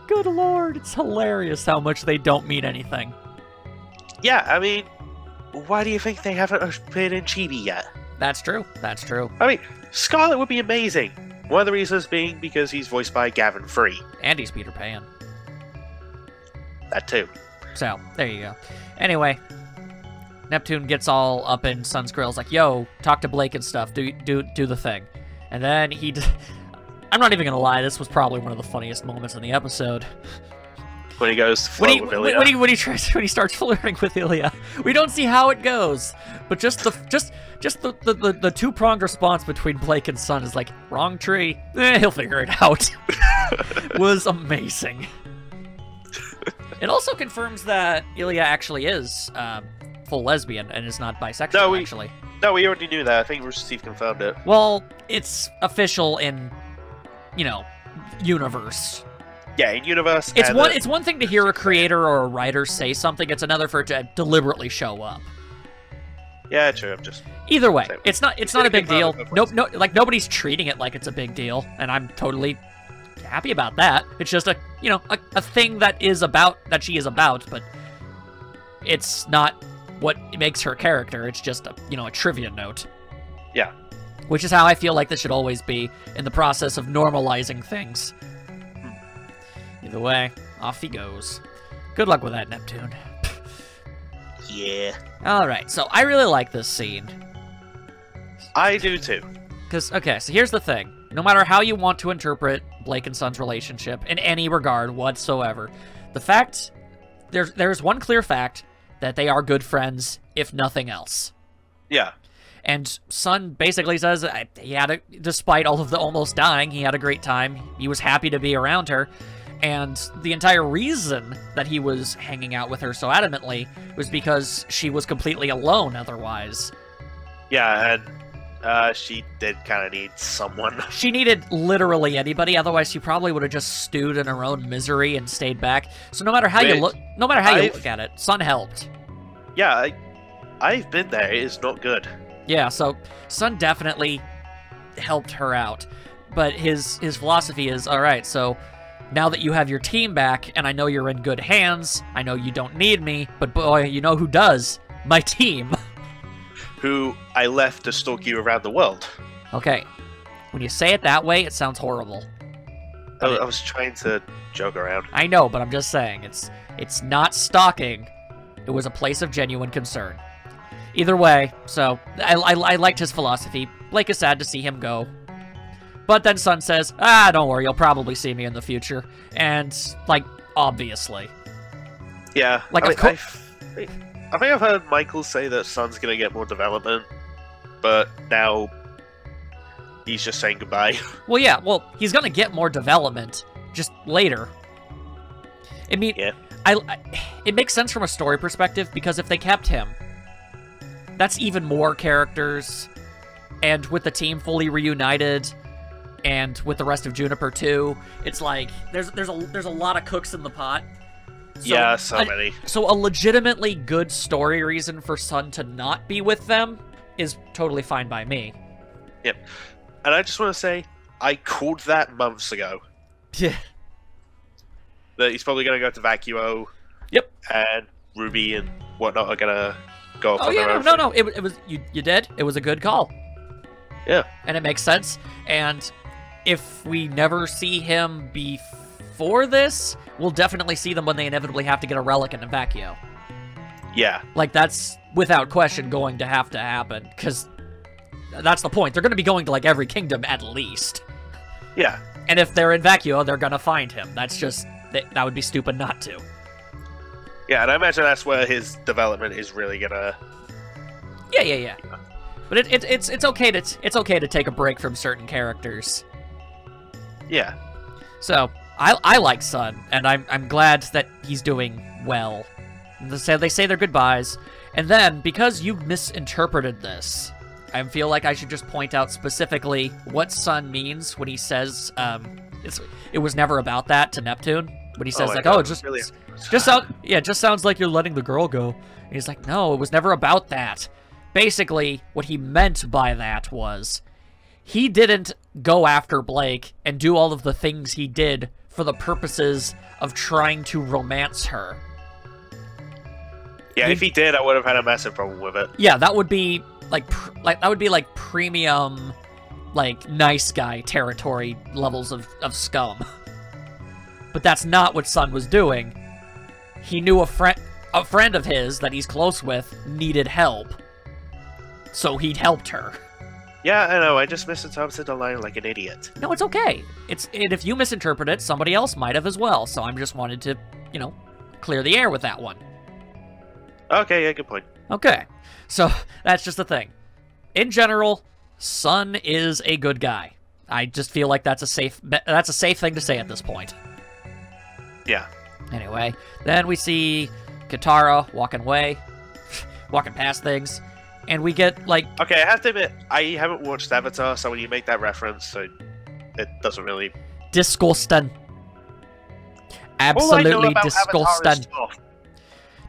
Good lord, it's hilarious how much they don't mean anything. Yeah, I mean, why do you think they haven't appeared in Chibi yet? That's true, that's true. I mean, Scarlet would be amazing. One of the reasons being because he's voiced by Gavin Free. And he's Peter Pan. That too. So, there you go. Anyway, Neptune gets all up in Sun's grills, like, yo, talk to Blake and stuff, do the thing. And then I'm not even gonna lie, this was probably one of the funniest moments in the episode. When he goes to flirt with Ilya. When he starts flirting with Ilya. We don't see how it goes, but just the two-pronged response between Blake and Sun is like, wrong tree, he'll figure it out. Was amazing. It also confirms that Ilya actually is full lesbian and is not bisexual, actually. No, we already knew that. I think Rooster Teeth confirmed it. Well, it's official in, universe. Yeah, in universe. It's one thing to hear a creator or a writer say something. It's another for it to deliberately show up. Yeah, true. I'm just. Either way, it's not a big deal. Nobody's treating it like it's a big deal, and I'm totally happy about that. It's just a thing that she is about, but it's not what makes her character. It's just a trivia note. Yeah. Which is how I feel like this should always be in the process of normalizing things. Either way, off he goes. Good luck with that, Neptune. Yeah. Alright, so I really like this scene. I do too. Because, okay, so here's the thing. No matter how you want to interpret Blake and Sun's relationship, in any regard whatsoever, the fact, there's one clear fact, that they are good friends, if nothing else. Yeah. And Sun basically says despite all of the almost dying, he had a great time. He was happy to be around her. And the entire reason that he was hanging out with her so adamantly was because she was completely alone otherwise. Yeah, and she did kind of need someone. She needed literally anybody, otherwise she probably would have just stewed in her own misery and stayed back. So no matter how you look at it, Sun helped. Yeah, I've been there. It is not good. Yeah, so Sun definitely helped her out. But his philosophy is, all right, so now that you have your team back, and I know you're in good hands, I know you don't need me, but boy, you know who does? My team. Who I left to stalk you around the world. Okay. When you say it that way, it sounds horrible. I was trying to joke around. I know, but I'm just saying, it's not stalking. It was a place of genuine concern. Either way, so, I liked his philosophy. Blake is sad to see him go. But then Sun says, don't worry, you'll probably see me in the future. And, obviously. Yeah. I think I've heard Michael say that Sun's gonna get more development, but now he's just saying goodbye. Well, yeah, he's gonna get more development, just later. I mean, yeah. It makes sense from a story perspective, because if they kept him, that's even more characters, and with the team fully reunited, and with the rest of Juniper too, it's like there's a lot of cooks in the pot. So yeah, so many. So a legitimately good story reason for Sun to not be with them is totally fine by me. Yep. And I just want to say, I called that months ago. Yeah. That he's probably going to go to Vacuo. Yep. And RWBY and whatnot are going to go off on their own. No. It was you did. It was a good call. Yeah. And it makes sense. And if we never see him before this, we'll definitely see them when they inevitably have to get a relic in Vacuo. Yeah. Like, that's, without question, going to have to happen, because that's the point. They're going to be going to, like, every kingdom at least. Yeah. And if they're in Vacuo, they're going to find him. That's just, that would be stupid not to. Yeah, and I imagine that's where his development is really going to... Yeah. But it's okay to take a break from certain characters. Yeah. So, I like Sun, and I'm glad that he's doing well. They say their goodbyes, and then, because you misinterpreted this, I feel like I should just point out specifically what Sun means when he says, it was never about that to Neptune. When he says, it just sounds like you're letting the girl go. And he's like, no, it was never about that. Basically, what he meant by that was, he didn't go after Blake and do all of the things he did for the purposes of trying to romance her. Yeah, if he did, I would have had a massive problem with it. Yeah, that would be like premium, like, nice guy territory levels of scum. But that's not what Sun was doing. He knew a friend of his that he's close with needed help, so he helped her. Yeah, I know. I just misinterpreted the line like an idiot. No, it's okay. If you misinterpret it, somebody else might have as well. So I'm just wanted to, clear the air with that one. Okay, yeah, good point. Okay, so that's just the thing. In general, Sun is a good guy. I just feel like that's a safe thing to say at this point. Yeah. Anyway, then we see Katara walking away, walking past things, and we get, like... Okay, I have to admit, I haven't watched Avatar, so when you make that reference, it doesn't really... Disgusting. Absolutely disgusting.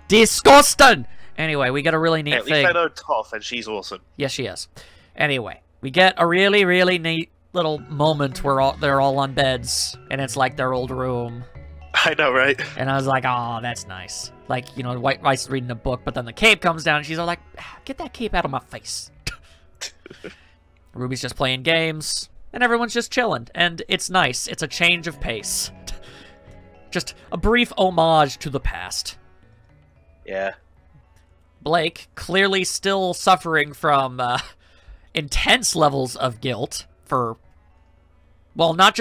Disgusting! Anyway, we get a really neat thing. At least I know Toph, and she's awesome. Yes, she is. Anyway, we get a really, really neat little moment where they're all on beds, and it's like their old room. I know, right? And I was like, oh, that's nice. Like, White Rice reading a book, but then the cape comes down, and she's all like, get that cape out of my face. Ruby's just playing games, and everyone's just chilling, and it's nice. It's a change of pace. Just a brief homage to the past. Yeah. Blake, clearly still suffering from intense levels of guilt for, well, not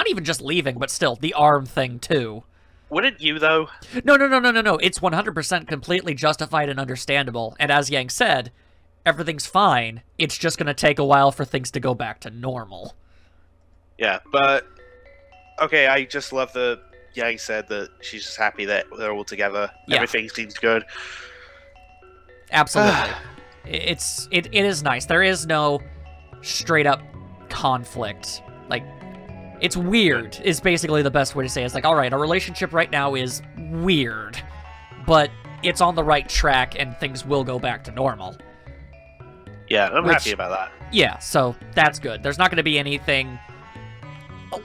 even just leaving, but still, the arm thing, too. Wouldn't you, though? No. It's 100% completely justified and understandable, and as Yang said, everything's fine. It's just going to take a while for things to go back to normal. Yeah, but... Okay, I just love that Yang said that she's just happy that they're all together. Yeah. Everything seems good. Absolutely. It is nice. There is no straight-up conflict. Like, it's weird, is basically the best way to say it. It's like, alright, our relationship right now is weird, but it's on the right track and things will go back to normal. Yeah, I'm happy about that. Yeah, so that's good. There's not going to be anything...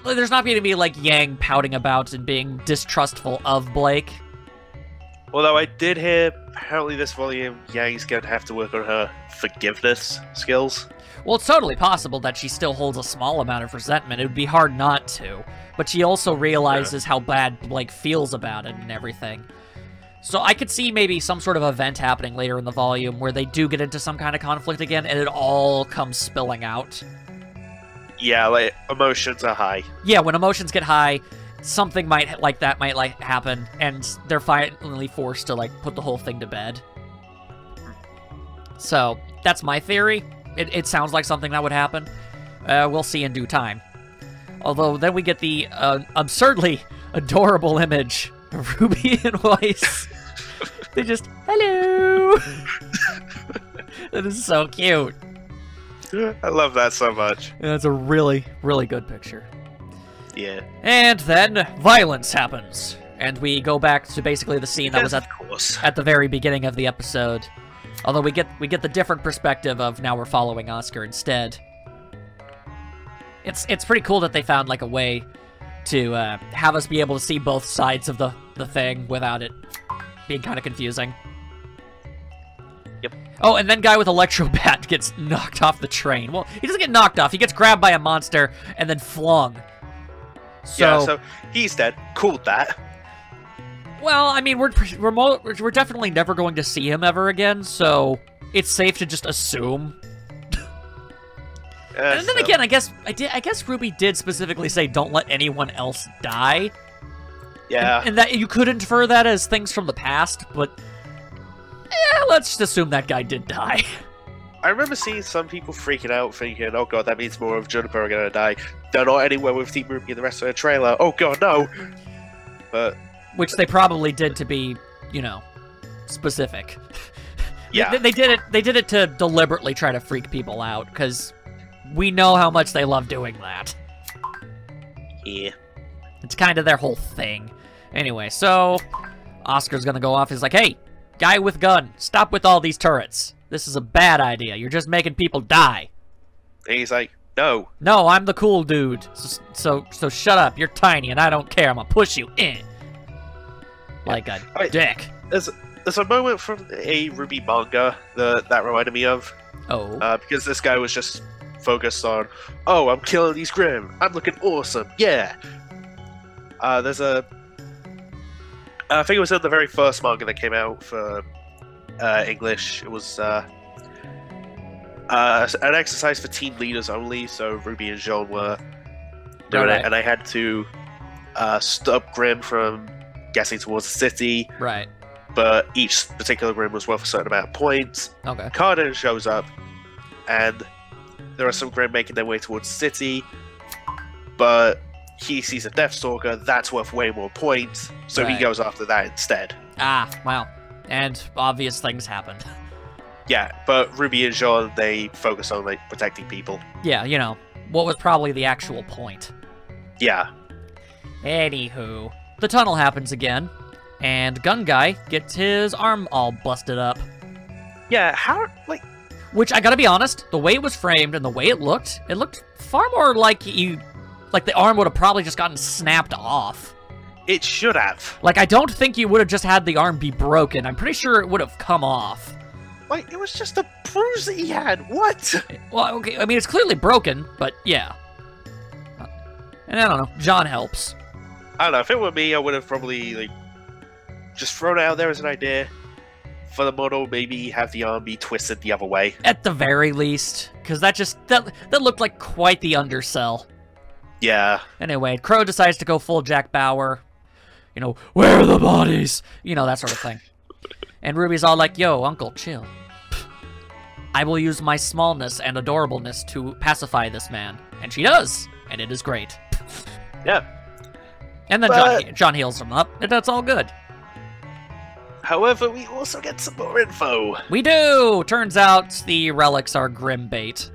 There's not going to be, like, Yang pouting about and being distrustful of Blake. Although I did hear, apparently this volume, Yang's going to have to work on her forgiveness skills. Well, it's totally possible that she still holds a small amount of resentment. It would be hard not to. But she also realizes how bad Blake feels about it and everything. So I could see maybe some sort of event happening later in the volume where they do get into some kind of conflict again and it all comes spilling out. Yeah, like, emotions are high. Yeah, when emotions get high, something might happen, and they're finally forced to, like, put the whole thing to bed. So, that's my theory. It sounds like something that would happen. We'll see in due time. Although, then we get the absurdly adorable image of RWBY and Weiss. They just, hello! That is so cute. I love that so much. Yeah, it's a really, really good picture. Yeah. And then violence happens. And we go back to basically the scene that was at the very beginning of the episode. Although we get the different perspective of now we're following Oscar instead. It's pretty cool that they found like a way to have us be able to see both sides of the thing without it being kind of confusing. Yep. Oh, and then guy with electro bat gets knocked off the train. Well, he doesn't get knocked off. He gets grabbed by a monster and then flung. So he's dead. Cool that. Well, I mean, we're definitely never going to see him ever again, so it's safe to just assume. And then again, I guess RWBY did specifically say don't let anyone else die. Yeah. And that you could infer that as things from the past, but let's just assume that guy did die. I remember seeing some people freaking out, thinking, "Oh god, that means more of Juniper are gonna die." They're not anywhere with Team RWBY in the rest of the trailer. Oh god, no. But which they probably did to be, you know, specific. Yeah. They did it. They did it to deliberately try to freak people out because we know how much they love doing that. Yeah. It's kind of their whole thing. Anyway, so Oscar's gonna go off. He's like, "Hey, guy with gun, stop with all these turrets. This is a bad idea. You're just making people die." And he's like, "No. No, I'm the cool dude. So shut up. You're tiny, and I don't care. I'm gonna push you in like a dick." There's a moment from a RWBY manga that reminded me of. Oh. Because this guy was just focused on, "Oh, I'm killing these Grimm. I'm looking awesome. Yeah." There's a... I think it was in the very first manga that came out for English. It was an exercise for team leaders only, so RWBY and Jean were doing it, and I had to stop Grimm from getting towards the city. Right. But each particular Grimm was worth a certain amount of points. Okay. Cardin shows up, and there are some Grimm making their way towards the city, but he sees a Deathstalker that's worth way more points, so he goes after that instead. Ah, wow. And obvious things happened. Yeah, but RWBY and Jean, they focus on, like, protecting people. Yeah, you know, what was probably the actual point. Yeah. Anywho, the tunnel happens again, and Gun Guy gets his arm all busted up. Yeah, how, like... Which, I gotta be honest, the way it was framed and the way it looked far more like like the arm would have probably just gotten snapped off. It should have. Like, I don't think you would have just had the arm be broken. I'm pretty sure it would have come off. Like, it was just a bruise that he had. What? Well, okay, I mean, it's clearly broken, but yeah. And I don't know, John helps. I don't know, if it were me, I would have probably, like, just thrown it out there as an idea. For the model, maybe have the arm be twisted the other way. At the very least, because that looked like quite the undersell. Yeah. Anyway, Crow decides to go full Jack Bauer. You know, where are the bodies? You know, that sort of thing. And RWBY's all like, "Yo, uncle, chill. I will use my smallness and adorableness to pacify this man." And she does. And it is great. Yeah. And then John heals him up, and that's all good. However, we also get some more info. We do! Turns out the relics are Grimm bait.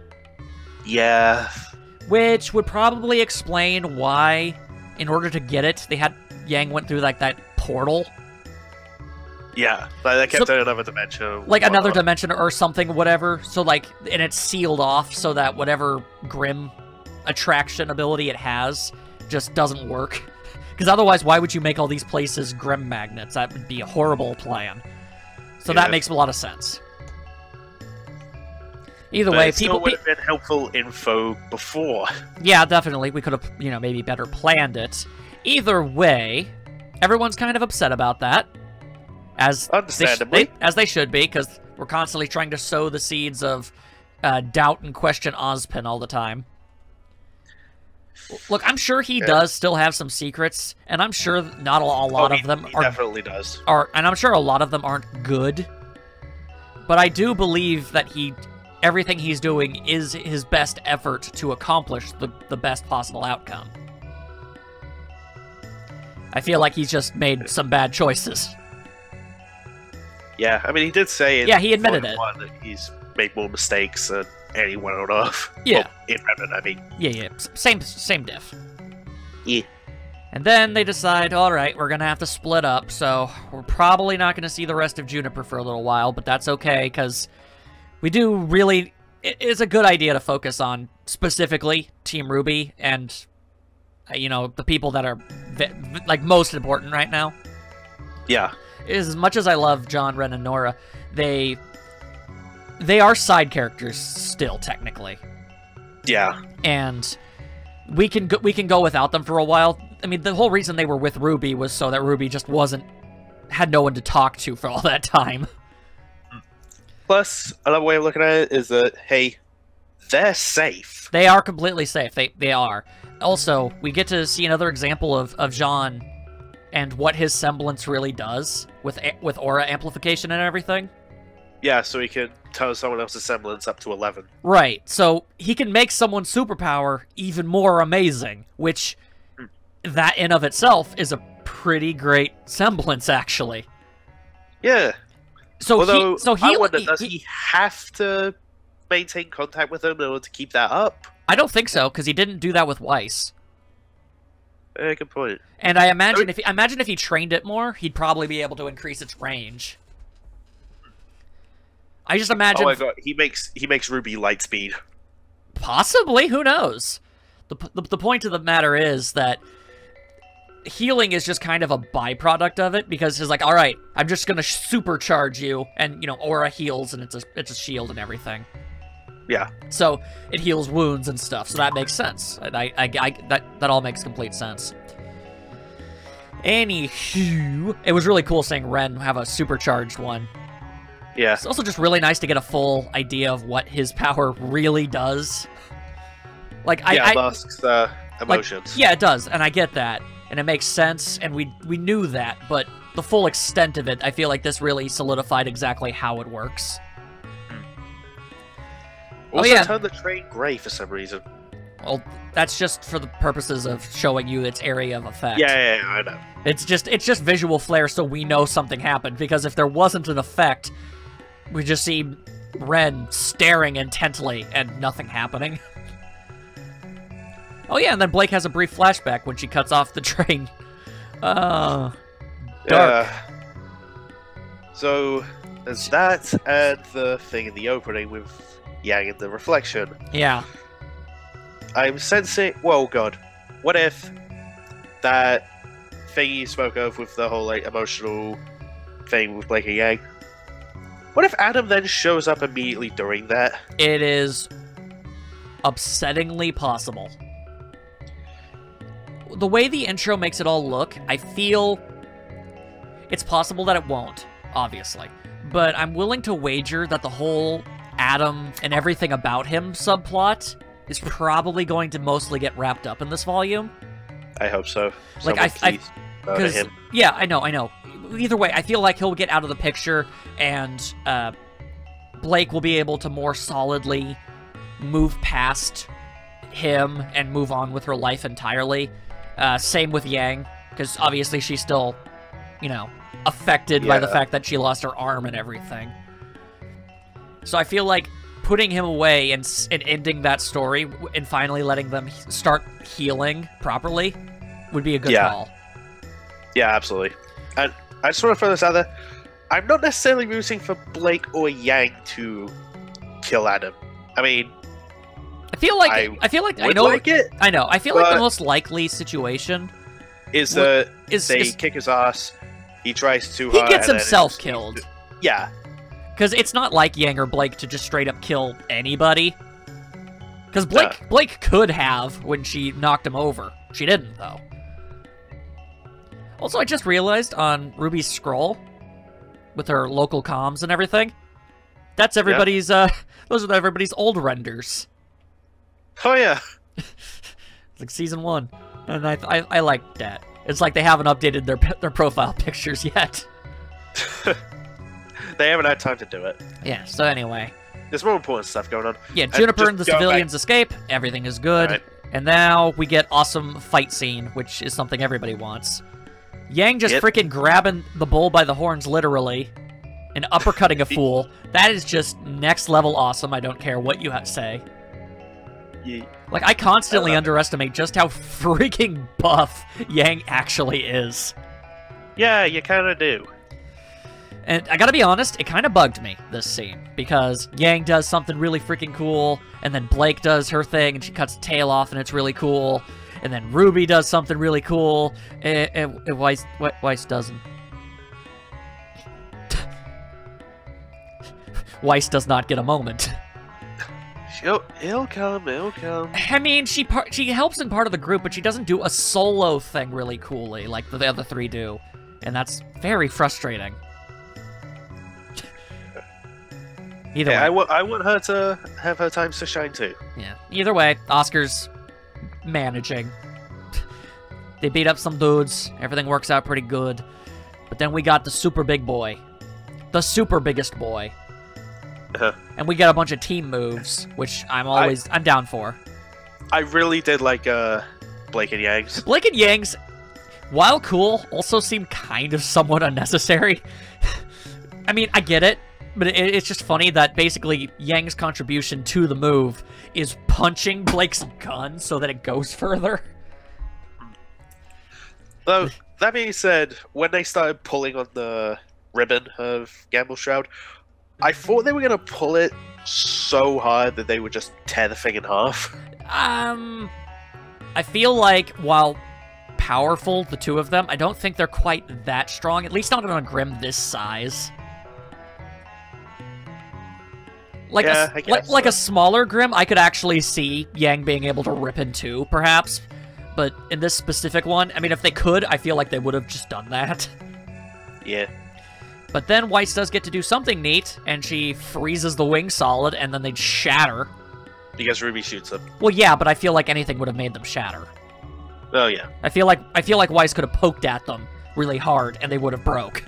Yeah. Which would probably explain why, in order to get it, Yang went through, like, that portal. Yeah, like they kept in another dimension. Like another dimension or something, whatever. So, like, and it's sealed off so that whatever Grimm attraction ability it has just doesn't work. Because otherwise, why would you make all these places Grimm magnets? That would be a horrible plan. So that makes a lot of sense. Either way, people would have been helpful info before. Yeah, definitely. We could have, you know, maybe better planned it. Either way, everyone's kind of upset about that. Understandably. As they should be, because we're constantly trying to sow the seeds of doubt and question Ozpin all the time. Look, I'm sure he does still have some secrets, and I'm sure not a lot of them are... definitely does. And I'm sure a lot of them aren't good. But I do believe that everything he's doing is his best effort to accomplish the best possible outcome. I feel like he's just made some bad choices. Yeah, I mean, he did say it. Yeah, he admitted it. That he's made more mistakes than anyone on Earth. Yeah. Well, in Remnant, I mean. Yeah. Same diff. Yeah. And then they decide, all right, we're going to have to split up, so we're probably not going to see the rest of Juniper for a little while, but that's okay, because we do really... It is a good idea to focus on, specifically, Team RWBY and, you know, the people that are, like, most important right now. Yeah. As much as I love John, Ren, and Nora, they are side characters still, technically. Yeah. And we can go without them for a while. I mean, the whole reason they were with RWBY was so that RWBY just had no one to talk to for all that time. Plus, another way of looking at it is that, hey, they're safe. They are completely safe. They are. Also, we get to see another example of Jean and what his semblance really does with aura amplification and everything. Yeah, so he can turn someone else's semblance up to 11. Right, so he can make someone's superpower even more amazing, which that in of itself is a pretty great semblance, actually. Yeah. So I wonder, does he have to maintain contact with them in order to keep that up? I don't think so, because he didn't do that with Weiss. Good point. And I imagine if he trained it more, he'd probably be able to increase its range. I just imagine. Oh my god, he makes RWBY light speed. Possibly, who knows? The point of the matter is that healing is just kind of a byproduct of it, because he's like, all right, I'm just gonna supercharge you, and you know, aura heals, and it's a shield and everything. Yeah. So it heals wounds and stuff, so that makes sense. And that all makes complete sense. Anywho, it was really cool seeing Ren have a supercharged one. Yeah. It's also just really nice to get a full idea of what his power really does. Like masks emotions. Like, yeah, it does, and I get that, and it makes sense, and we knew that, but the full extent of it, I feel like this really solidified exactly how it works. Also turned the train gray for some reason. Well, that's just for the purposes of showing you its area of effect. Yeah, I know. It's just visual flair, so we know something happened, because if there wasn't an effect, we just see Ren staring intently and nothing happening. Oh yeah, and then Blake has a brief flashback when she cuts off the train. Dark. So, there's that, and the thing in the opening with Yang in the reflection. Yeah. I'm sensing... Whoa, God. What if that thing you spoke of with the whole, like, emotional thing with Blake and Yang... What if Adam then shows up immediately during that? It is upsettingly possible. The way the intro makes it all look, I feel it's possible that it won't, obviously. But I'm willing to wager that the whole Adam and everything about him subplot is probably going to mostly get wrapped up in this volume. I hope so. Like, because yeah, I know. Either way, I feel like he'll get out of the picture, and Blake will be able to more solidly move past him and move on with her life entirely. Same with Yang, because obviously she's still, you know, affected by the fact that she lost her arm and everything. So I feel like putting him away and ending that story and finally letting them start healing properly would be a good call. Yeah, absolutely. And I just want to throw this out there. I'm not necessarily rooting for Blake or Yang to kill Adam. I mean, I feel like I feel like the most likely situation is they kick his ass. He tries to. He gets himself killed. Yeah. Because it's not like Yang or Blake to just straight up kill anybody. Because Blake could have when she knocked him over. She didn't, though. Also, I just realized on Ruby's scroll, with her local comms and everything, that's everybody's, those are everybody's old renders. Oh, yeah. It's like Season 1. And I like that. It's like they haven't updated their profile pictures yet. They haven't had time to do it. Yeah, so anyway. There's more important stuff going on. Yeah, Juniper and the civilians escape. Everything is good. Right. And now we get awesome fight scene, which is something everybody wants. Yang just freaking grabbing the bull by the horns, literally, and uppercutting a fool. That is just next level awesome. I don't care what you have to say. Like, I constantly underestimate just how freaking buff Yang actually is. Yeah, you kind of do. And I gotta be honest, it kind of bugged me, this scene, because Yang does something really freaking cool, and then Blake does her thing, and she cuts the tail off, and it's really cool, and then RWBY does something really cool, and Weiss doesn't. Weiss does not get a moment. He'll come. I mean, she helps in part of the group, but she doesn't do a solo thing really coolly like the other three do, and that's very frustrating. Either way. I want her to have her times to shine too. Yeah. Either way, Oscar's managing. They beat up some dudes. Everything works out pretty good. But then we got the super big boy. The super biggest boy. And we got a bunch of team moves, which I'm down for. I really did like Blake and Yang's. Blake and Yang's, while cool, also seem kind of somewhat unnecessary. I mean, I get it. But it's just funny that basically Yang's contribution to the move is punching Blake's gun so that it goes further. Though, that being said, when they started pulling on the ribbon of Gamble's Shroud, I thought they were going to pull it so hard that they would just tear the thing in half. I feel like, while powerful, the two of them, I don't think they're quite that strong, at least not on a Grim this size. Like, a smaller Grim, I could actually see Yang being able to rip in two, perhaps. But in this specific one, I mean, if they could, I feel like they would have just done that. Yeah. But then Weiss does get to do something neat, and she freezes the wing solid, and then they'd shatter. Because RWBY shoots them. Well, yeah, but I feel like anything would have made them shatter. Oh, yeah. I feel like Weiss could have poked at them really hard, and they would have broke.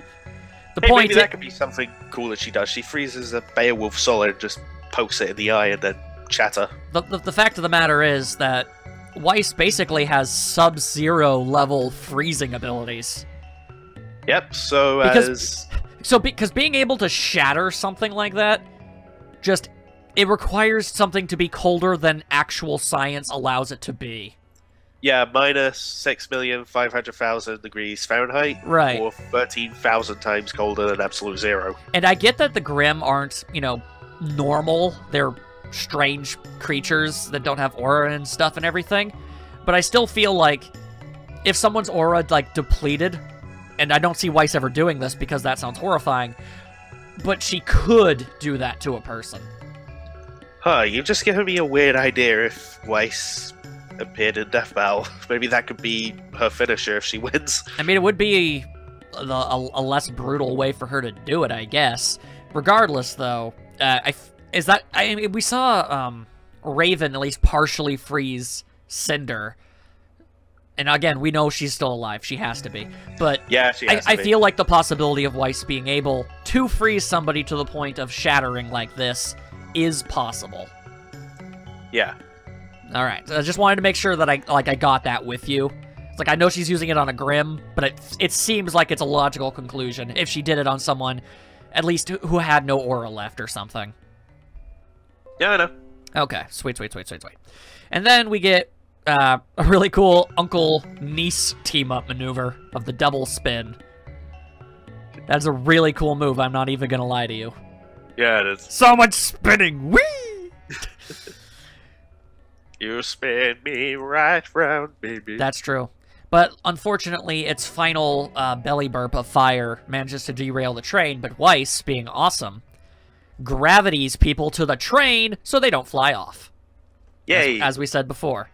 Maybe that could be something cool that she does. She freezes a Beowulf solid and just pokes it in the eye and then shatter. The fact of the matter is that Weiss basically has Sub-Zero level freezing abilities. Yep, because being able to shatter something like that, it requires something to be colder than actual science allows it to be. Yeah, minus 6,500,000 degrees Fahrenheit. Right. Or 13,000 times colder than absolute zero. And I get that the Grimm aren't, normal. They're strange creatures that don't have aura and stuff and everything. But I still feel like if someone's aura, depleted, and I don't see Weiss ever doing this because that sounds horrifying, but she could do that to a person. Huh, you've just given me a weird idea if Weiss appeared in Death Battle. Maybe that could be her finisher if she wins. I mean, it would be a less brutal way for her to do it, I guess. Regardless, though, we saw Raven at least partially freeze Cinder. And again, we know she's still alive. She has to be. But yeah, she has to be. I feel like the possibility of Weiss being able to freeze somebody to the point of shattering like this is possible. Yeah. All right. I just wanted to make sure that I got that with you. It's like, I know she's using it on a Grimm, but it seems like it's a logical conclusion if she did it on someone, at least who had no aura left or something. Yeah, I know. Okay. Sweet. And then we get a really cool uncle-niece team-up maneuver of the double spin. That's a really cool move, I'm not even gonna lie to you. Yeah, it is. So much spinning! Whee! You spin me right round, baby. That's true. But unfortunately, its final belly burp of fire manages to derail the train, but Weiss, being awesome, gravities people to the train so they don't fly off. Yay! As we said before.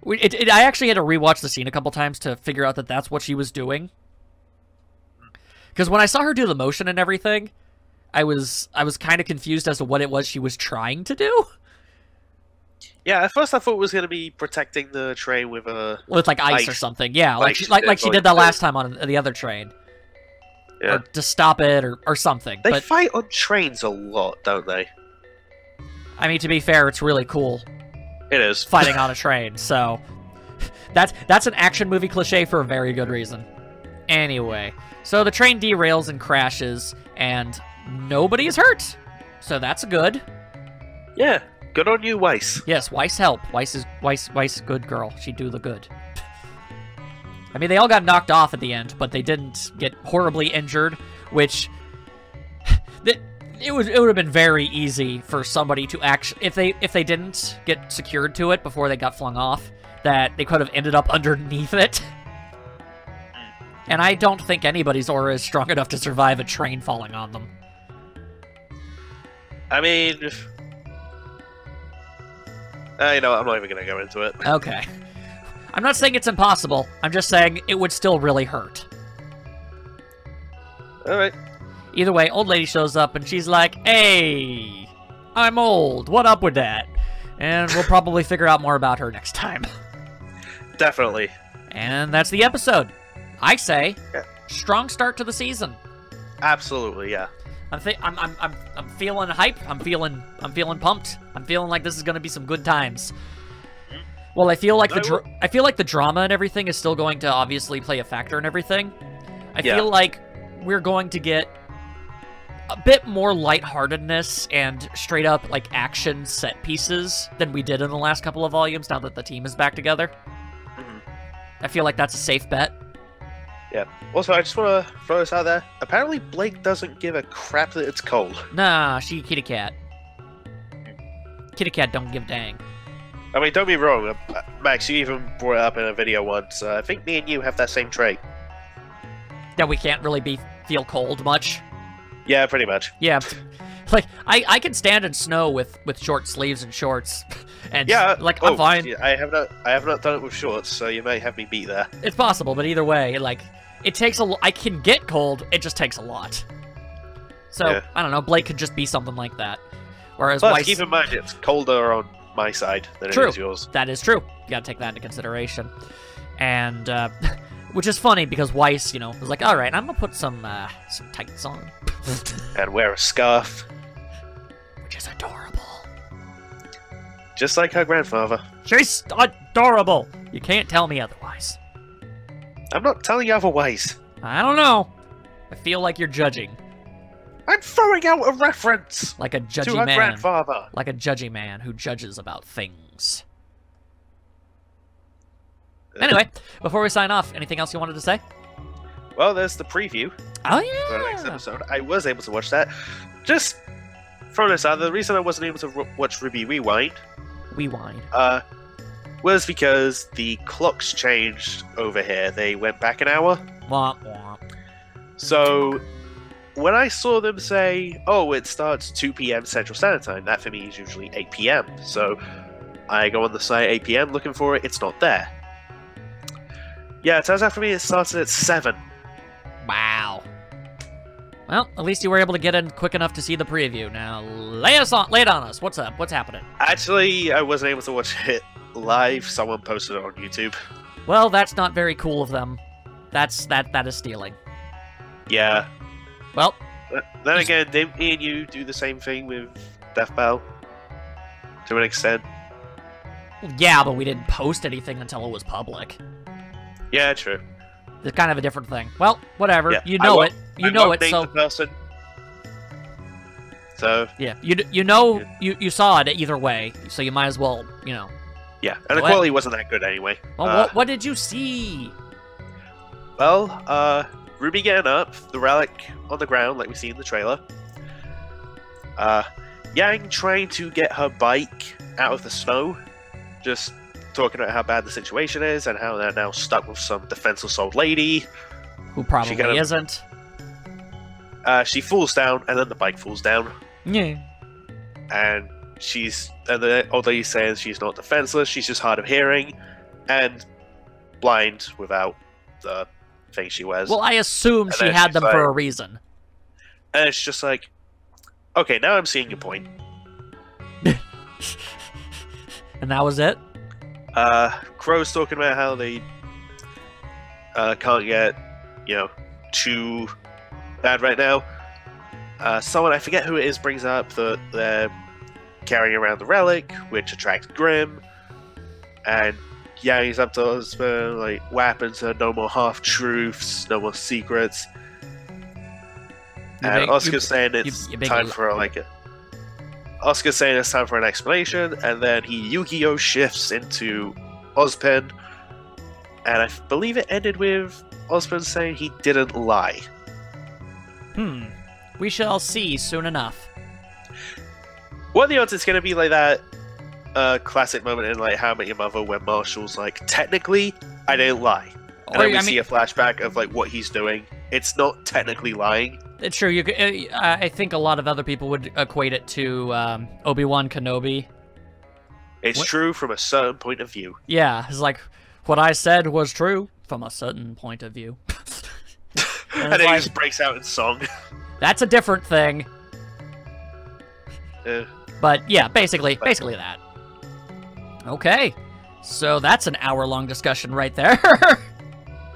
I actually had to rewatch the scene a couple times to figure out that that's what she was doing. Because when I saw her do the motion and everything, I was kind of confused as to what it was she was trying to do. Yeah, at first I thought it was going to be protecting the train with ice or something. Yeah, like she did that last time on the other train. Yeah. Or to stop it or something. They fight on trains a lot, don't they? I mean, to be fair, it's really cool. It is. Fighting on a train, so that's an action movie cliche for a very good reason. Anyway, so the train derails and crashes, and nobody is hurt. So that's good. Yeah. Good on you, Weiss. Yes, Weiss help. Weiss good girl. She do the good. I mean, they all got knocked off at the end, but they didn't get horribly injured, which it would have been very easy for somebody to actually, if they didn't get secured to it before they got flung off, that they could have ended up underneath it. And I don't think anybody's aura is strong enough to survive a train falling on them. I mean, you know, I'm not even going to go into it. Okay. I'm not saying it's impossible. I'm just saying it would still really hurt. Alright. Either way, old lady shows up and she's like, hey, I'm old. What up with that? And we'll probably figure out more about her next time. Definitely. And that's the episode. I say, strong start to the season. Absolutely, yeah. I'm feeling hype. I'm feeling pumped. I'm feeling like this is gonna be some good times. Well, I feel like the drama and everything is still going to obviously play a factor in everything. I feel like we're going to get a bit more lightheartedness and straight up like action set pieces than we did in the last couple of volumes. Now that the team is back together, I feel like that's a safe bet. Yeah. Also, I just want to throw this out there. Apparently, Blake doesn't give a crap that it's cold. Nah, she kitty cat. Kitty cat don't give a dang. I mean, don't be wrong, Max, you even brought it up in a video once. I think me and you have that same trait. That we can't really feel cold much? Yeah, pretty much. Yeah. Like, I can stand in snow with short sleeves and shorts. And, yeah, like, I'm fine. Yeah, I have not done it with shorts, so you may have me beat there. It's possible, but either way, like, it takes I can get cold, it just takes a lot. So, yeah. I don't know, Blake could just be something like that. Whereas Plus, keep in mind, it's colder on my side than it is yours. That is true. You gotta take that into consideration. And, which is funny because Weiss, you know, was like, alright, I'm gonna put some tights on. And wear a scarf. Which is adorable. Just like her grandfather. She's adorable! You can't tell me otherwise. I'm not telling you otherwise. I don't know. I feel like you're judging. I'm throwing out a reference! Like a judgy to her man. Grandfather. Like a judgy man who judges about things. Anyway, before we sign off, anything else you wanted to say? Well, there's the preview. Oh, yeah! For the next episode. I was able to watch that. Just throw this out. The reason I wasn't able to watch RWBY Rewind. Was because the clocks changed over here. They went back an hour. Womp womp. So, when I saw them say, oh, it starts 2 p.m. Central Standard Time, that for me is usually 8 p.m. So, I go on the site 8 p.m. looking for it, it's not there. Yeah, it turns out for me it started at 7. Wow. Well, at least you were able to get in quick enough to see the preview. Now, lay it on us. What's up? What's happening? Actually, I wasn't able to watch it live. Someone posted it on YouTube. Well, that's not very cool of them. That is stealing. Yeah. Well. Then again, didn't me and you do the same thing with Death Bell? To an extent. Yeah, but we didn't post anything until it was public. Yeah, true. It's kind of a different thing. Well, whatever. Yeah, you know it. You know it. So. The person. So. Yeah, you know you saw it either way, so you might as well, you know. Yeah, and the quality wasn't that good anyway. Well, what did you see? Well, RWBY getting up, the relic on the ground, like we see in the trailer. Yang trying to get her bike out of the snow, just talking about how bad the situation is and how they're now stuck with some defenseless old lady. Who probably isn't. She falls down, and then the bike falls down. Yeah. And the old lady says she's not defenseless, she's just hard of hearing, and blind without the thing she wears. Well, I assume she had them for a reason. And it's just like, okay, now I'm seeing your point. And that was it? Crow's talking about how they can't get, too bad right now. Someone, I forget who it is, brings up that they're carrying around the relic, which attracts Grimm. And Yang's up to husband, like, what happened to no more half-truths, no more secrets. And Oscar's saying it's time for, like, Oscar's saying it's time for an explanation, and then he Yu-Gi-Oh! Shifts into Ozpin, and I believe it ended with Ozpin saying he didn't lie. We shall see soon enough. What are the odds it's going to be like that classic moment in like How I Met Your Mother where Marshall's like, technically, I didn't lie. And then we see a flashback of like what he's doing. It's not technically lying. It's true. You could, I think a lot of other people would equate it to Obi-Wan Kenobi. It's true from a certain point of view. Yeah, it's like, what I said was true from a certain point of view. and then he just breaks out in song. That's a different thing. But yeah, basically that. Okay, so that's an hour-long discussion right there.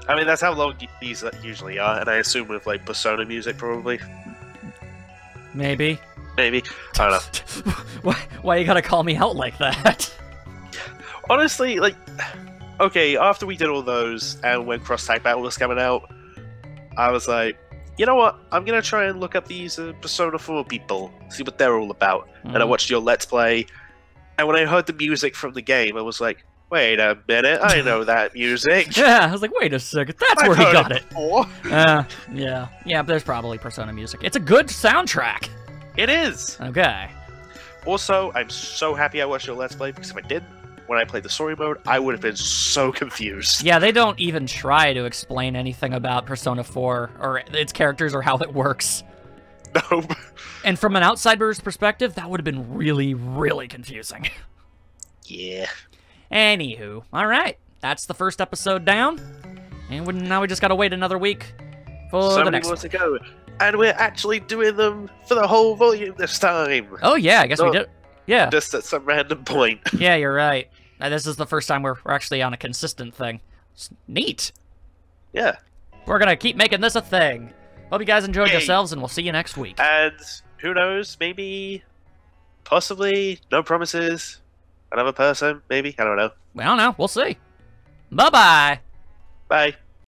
I mean, that's how long these usually are, and I assume with like Persona music, probably. Maybe. I don't know. Why you gotta call me out like that? Honestly, like, okay, after we did all those, and when Cross Tag Battle was coming out, I was like, you know what? I'm gonna try and look up these Persona 4 people, see what they're all about. And I watched your Let's Play, and when I heard the music from the game, I was like, wait a minute, I know that music. Yeah, I was like, wait a second, that's where he got it. Yeah, but there's probably Persona music. It's a good soundtrack. It is. Okay. Also, I'm so happy I watched your Let's Play, because if I didn't, when I played the story mode, I would have been so confused. Yeah, they don't even try to explain anything about Persona 4, or its characters, or how it works. Nope. And from an outsider's perspective, that would have been really, really confusing. Yeah. Anywho, alright. That's the first episode down. And now we just gotta wait another week for the next one. So many more to go. And we're actually doing them for the whole volume this time. Oh yeah, I guess we did. Yeah. Just at some random point. Yeah, you're right. This is the first time we're actually on a consistent thing. It's neat. Yeah. We're gonna keep making this a thing. Hope you guys enjoyed yourselves, and we'll see you next week. And who knows, maybe, possibly, no promises, another person, maybe, I don't know. I don't know, we'll see. Bye-bye. Bye.